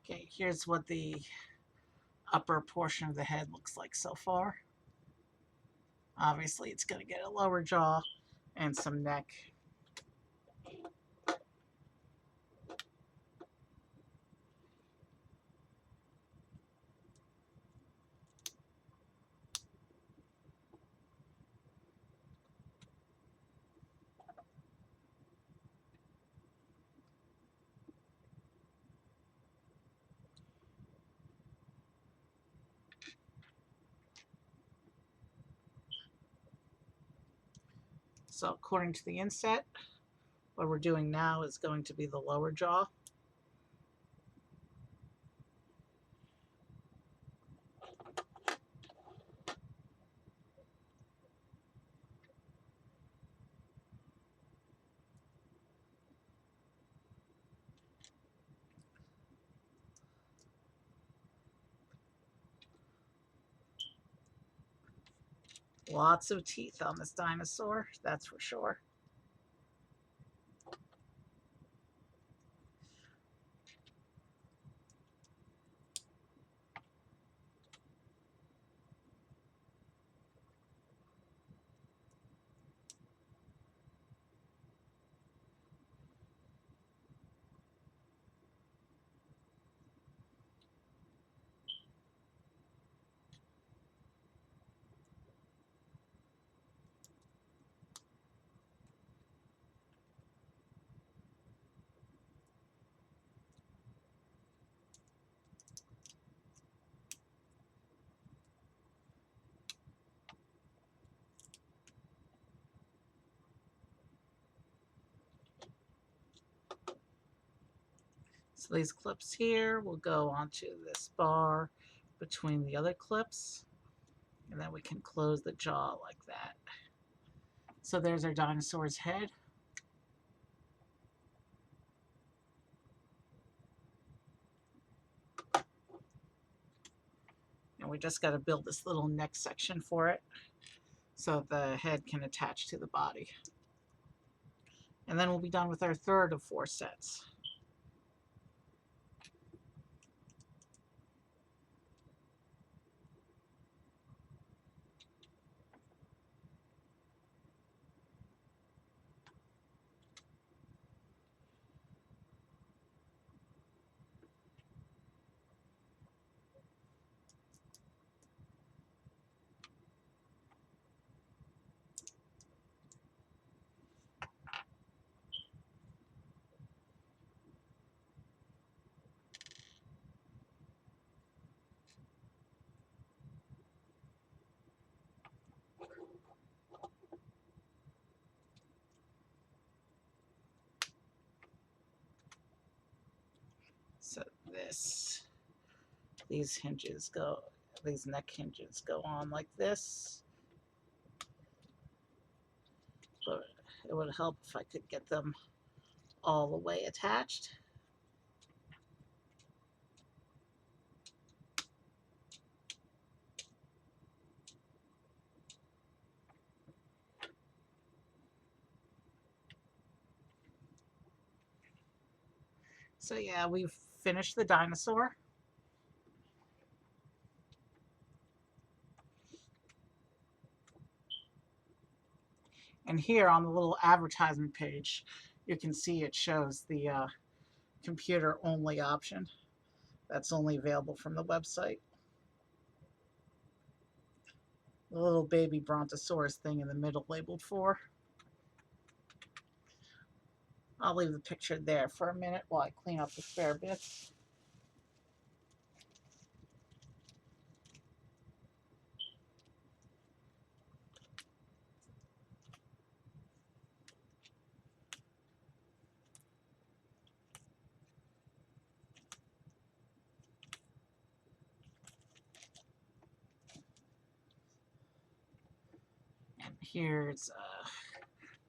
Okay, here's what the upper portion of the head looks like so far. Obviously, it's going to get a lower jaw and some neck. So according to the inset, what we're doing now is going to be the lower jaw. Lots of teeth on this dinosaur, that's for sure. These clips here will go onto this bar between the other clips, and then we can close the jaw like that. So there's our dinosaur's head. And we just got to build this little neck section for it so the head can attach to the body. And then we'll be done with our third of 4 sets. So these neck hinges go on like this. But it would help if I could get them all the way attached. So yeah, we've finished the dinosaur. And here on the little advertisement page, you can see it shows the computer only option. That's only available from the website. The little baby brontosaurus thing in the middle labeled 4. I'll leave the picture there for a minute while I clean up the spare bits. And here's a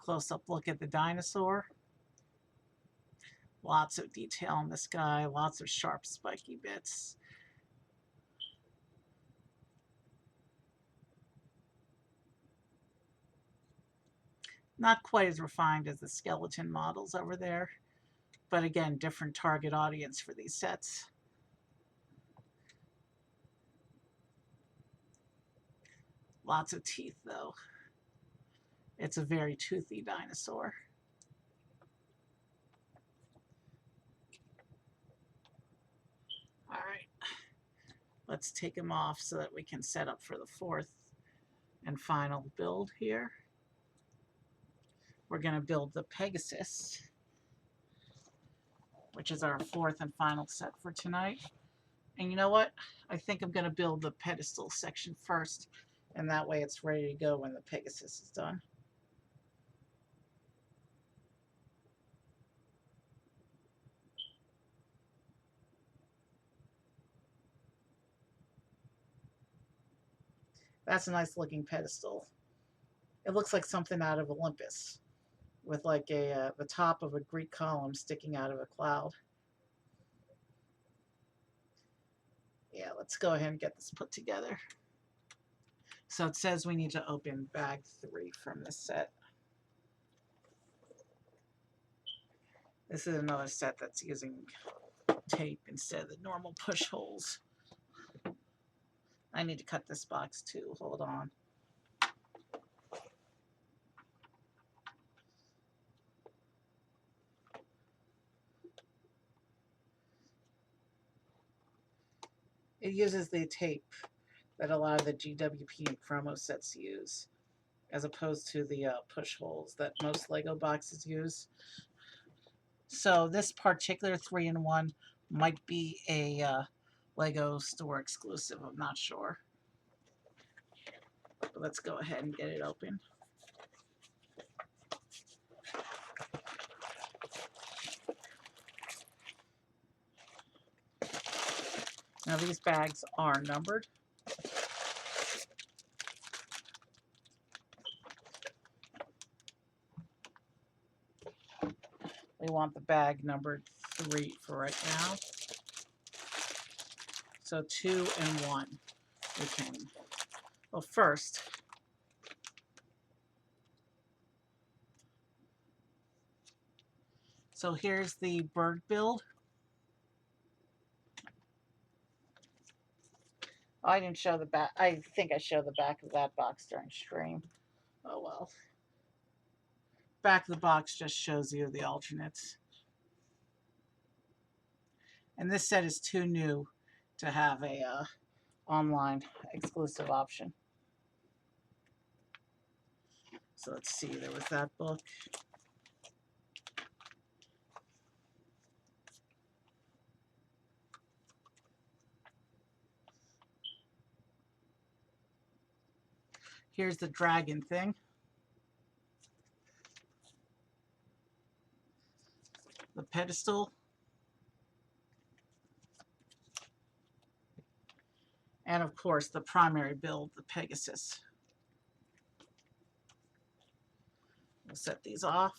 close-up look at the dinosaur. Lots of detail on this guy, lots of sharp, spiky bits. Not quite as refined as the skeleton models over there, but again, different target audience for these sets. Lots of teeth, though. It's a very toothy dinosaur. All right, let's take him off so that we can set up for the 4th and final build here. We're going to build the Pegasus, which is our 4th and final set for tonight. And you know what? I think I'm going to build the pedestal section first, and that way it's ready to go when the Pegasus is done. That's a nice looking pedestal. It looks like something out of Olympus, with like the top of a Greek column sticking out of a cloud. Yeah, let's go ahead and get this put together. So it says we need to open bag 3 from this set. This is another set that's using tape instead of the normal push holes. I need to cut this box too. Hold on. It uses the tape that a lot of the GWP and promo sets use, as opposed to the push holes that most Lego boxes use. So this particular 3-in-1 might be a Lego store exclusive. I'm not sure. But let's go ahead and get it open. Now these bags are numbered. We want the bag numbered 3 for right now. So 2 and 1. We can. Well, first, so here's the bird build. Oh, I didn't show the back. I think I showed the back of that box during stream. Oh well. Back of the box just shows you the alternates. And this set is too new to have a online exclusive option. So let's see, there was that book. Here's the dragon thing. The pedestal. And of course, the primary build, the Pegasus. We'll set these off.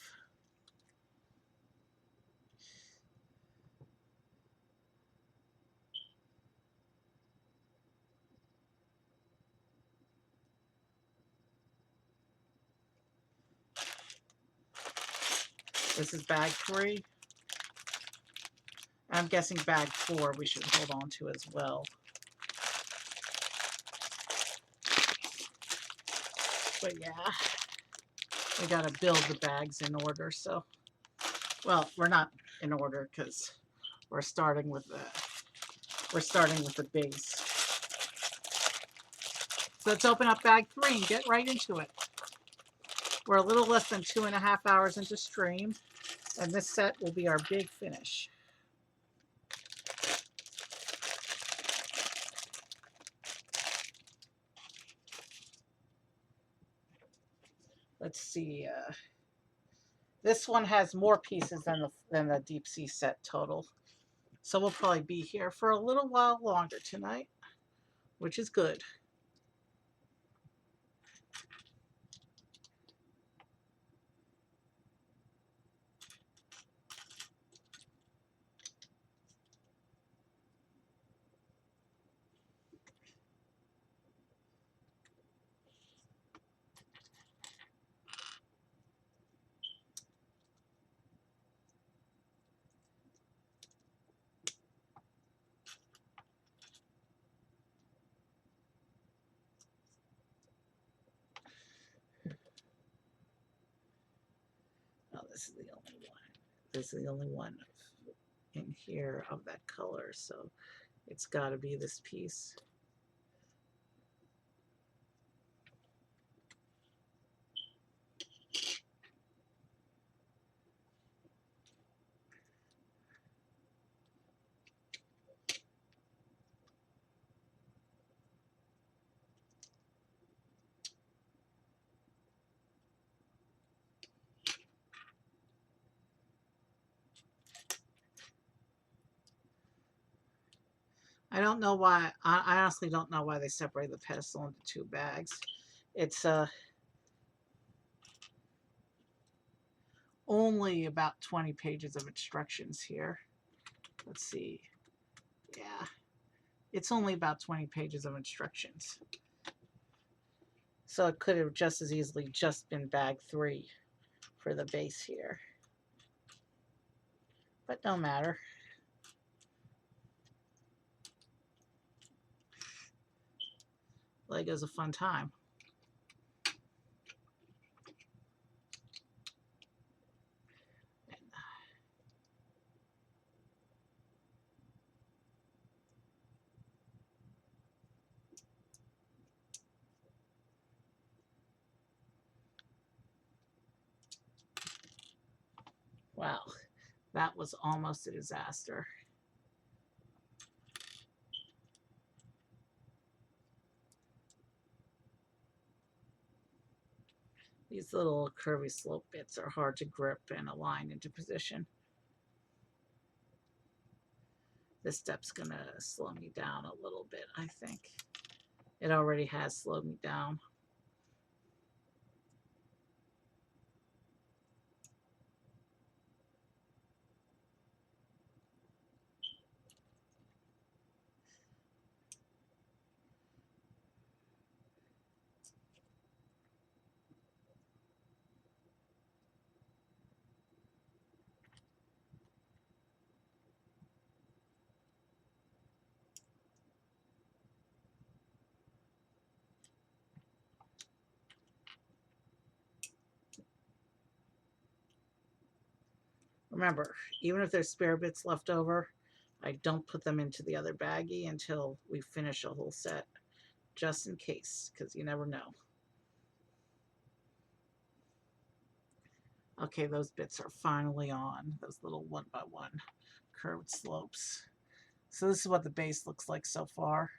This is bag 3. I'm guessing bag 4 we should hold on to as well. But yeah, we gotta build the bags in order. So, well, we're not in order because we're starting with the base. So let's open up bag 3 and get right into it. We're a little less than 2.5 hours into stream, and this set will be our big finish. Let's see. This one has more pieces than the deep sea set total. So we'll probably be here for a little while longer tonight, which is good. Oh, this is the only one. This is the only one in here of that color, so it's got to be this piece. I don't know why. I honestly don't know why they separate the pedestal into 2 bags. It's only about 20 pages of instructions here. Let's see. Yeah, it's only about 20 pages of instructions. So it could have just as easily just been bag 3 for the base here. But no matter. Lego's a fun time. Wow, that was almost a disaster. These little curvy slope bits are hard to grip and align into position. This step's gonna slow me down a little bit, I think. It already has slowed me down. Remember, even if there's spare bits left over, I don't put them into the other baggie until we finish a whole set, just in case, because you never know. Okay, those bits are finally on, those little 1x1 curved slopes. So this is what the base looks like so far.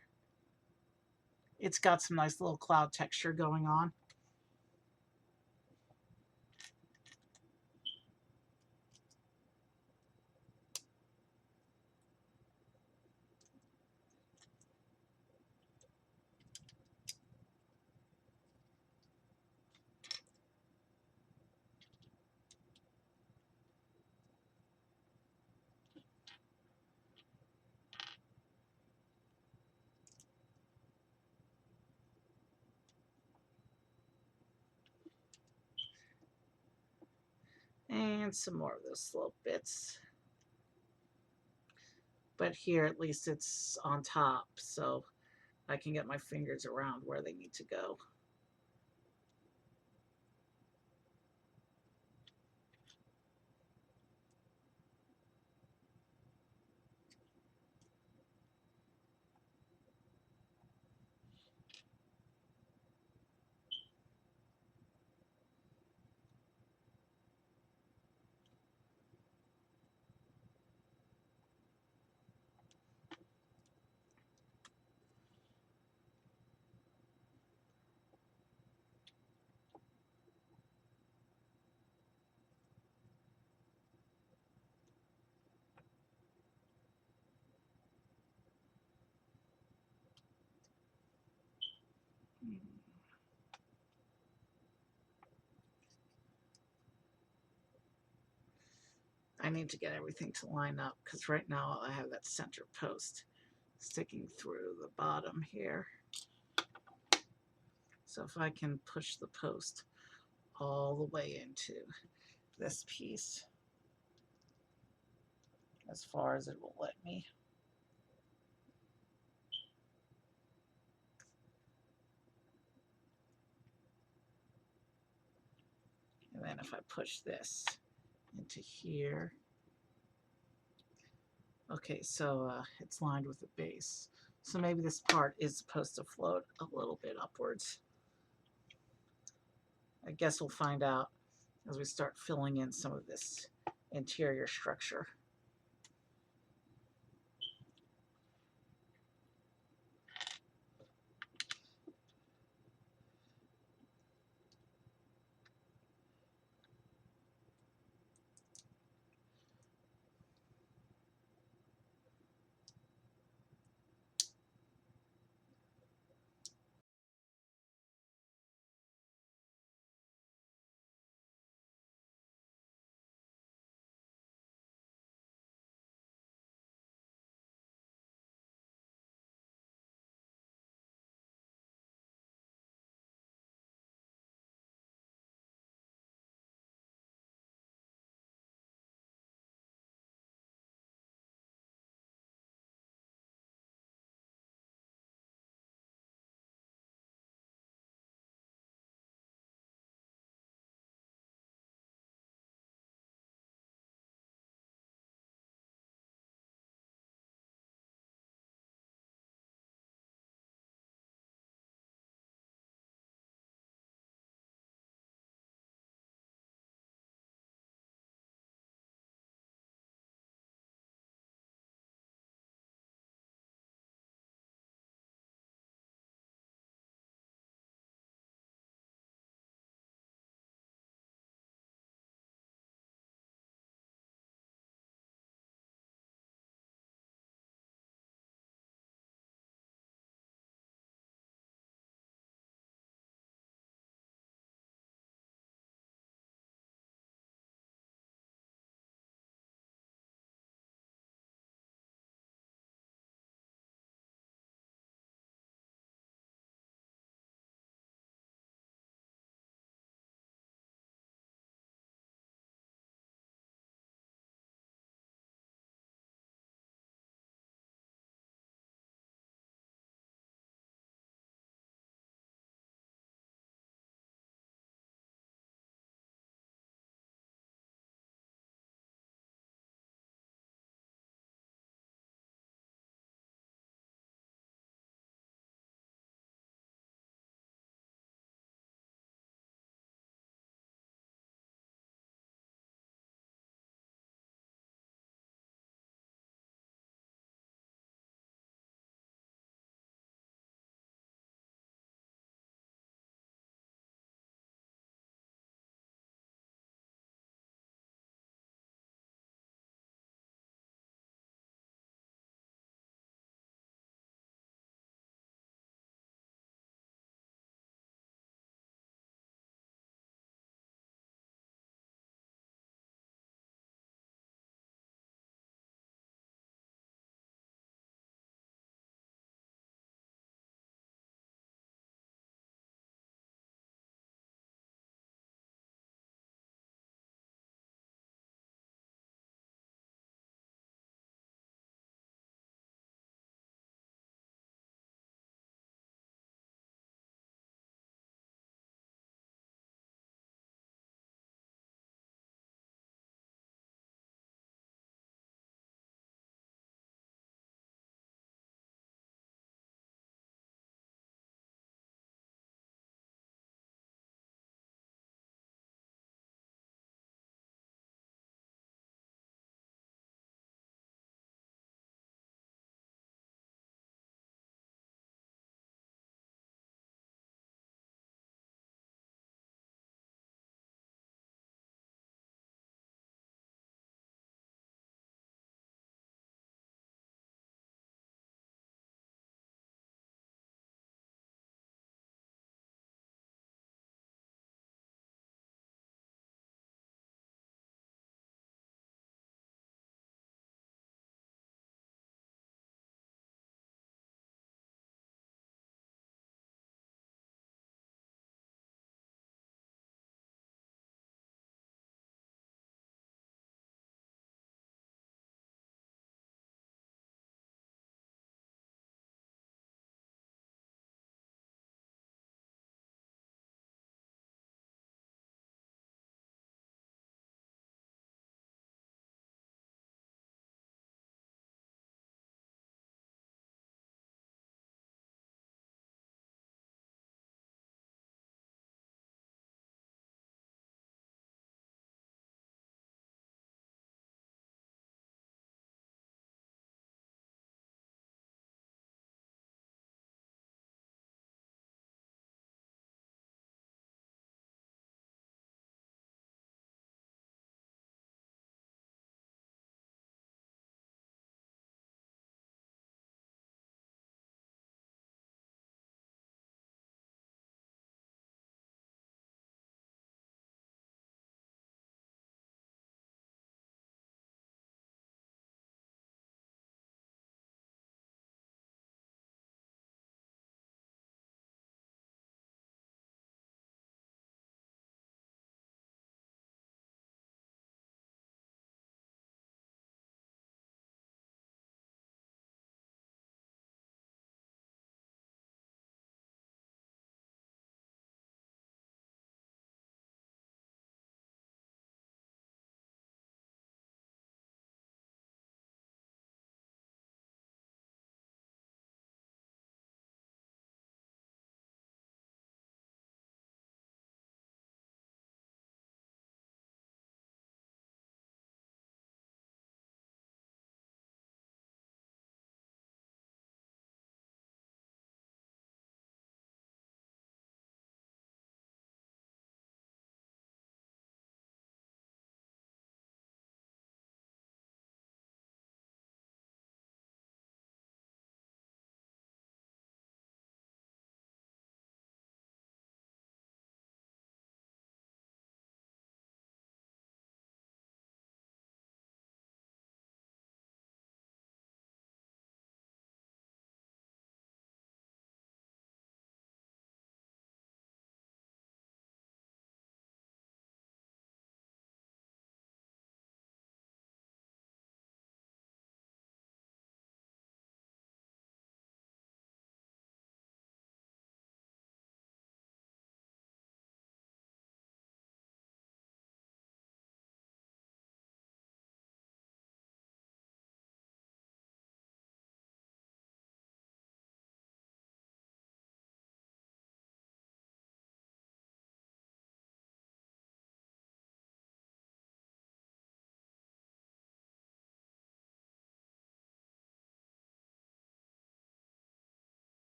It's got some nice little cloud texture going on. And some more of those slope bits. But here at least it's on top, so I can get my fingers around where they need to go. I need to get everything to line up because right now I have that center post sticking through the bottom here. So if I can push the post all the way into this piece as far as it will let me. And then if I push this into here. Okay, so it's lined with the base. So maybe this part is supposed to float a little bit upwards. I guess we'll find out as we start filling in some of this interior structure.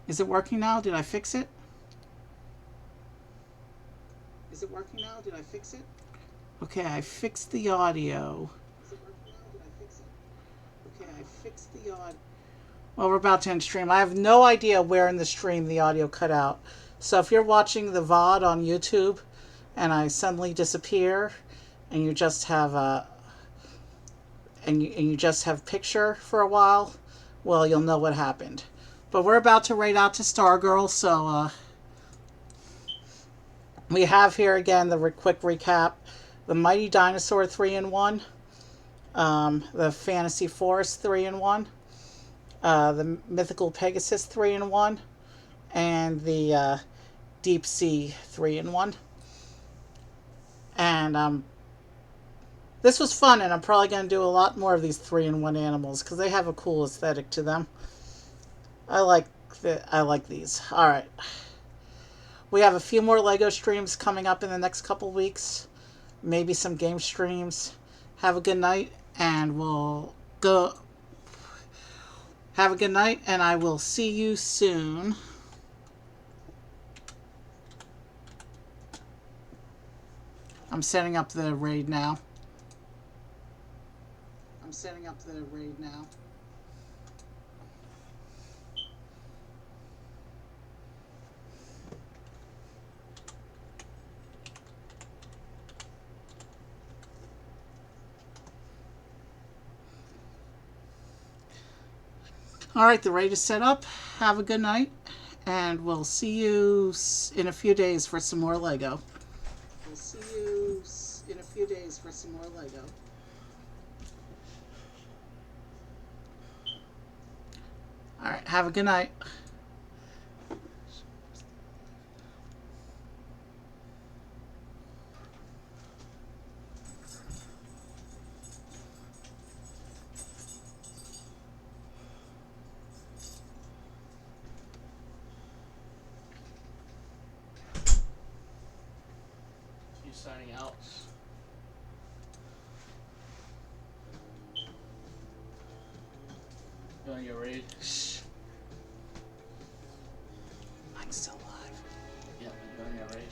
Is it working now? Did I fix it? Okay, I fixed the audio. Well, we're about to end stream. I have no idea where in the stream the audio cut out. So if you're watching the VOD on YouTube and I suddenly disappear and you just have a and you just have picture for a while, well, you'll know what happened. But we're about to raid out to Stargirl, so we have here again the quick recap: the Mighty Dinosaur 3-in-1, the Fantasy Forest 3-in-1, the Mythical Pegasus 3-in-1, and the Deep Sea 3-in-1. And this was fun, and I'm probably going to do a lot more of these 3-in-1 animals because they have a cool aesthetic to them. I like these. All right. We have a few more LEGO streams coming up in the next couple weeks. Maybe some game streams. Have a good night, and we'll go. Have a good night, and I will see you soon. I'm setting up the raid now. All right, the raid is set up. Have a good night, and we'll see you in a few days for some more LEGO. All right, have a good night. You signing out? You want to get raid? Shh. Mike's still alive. Yeah, but you want to get raid?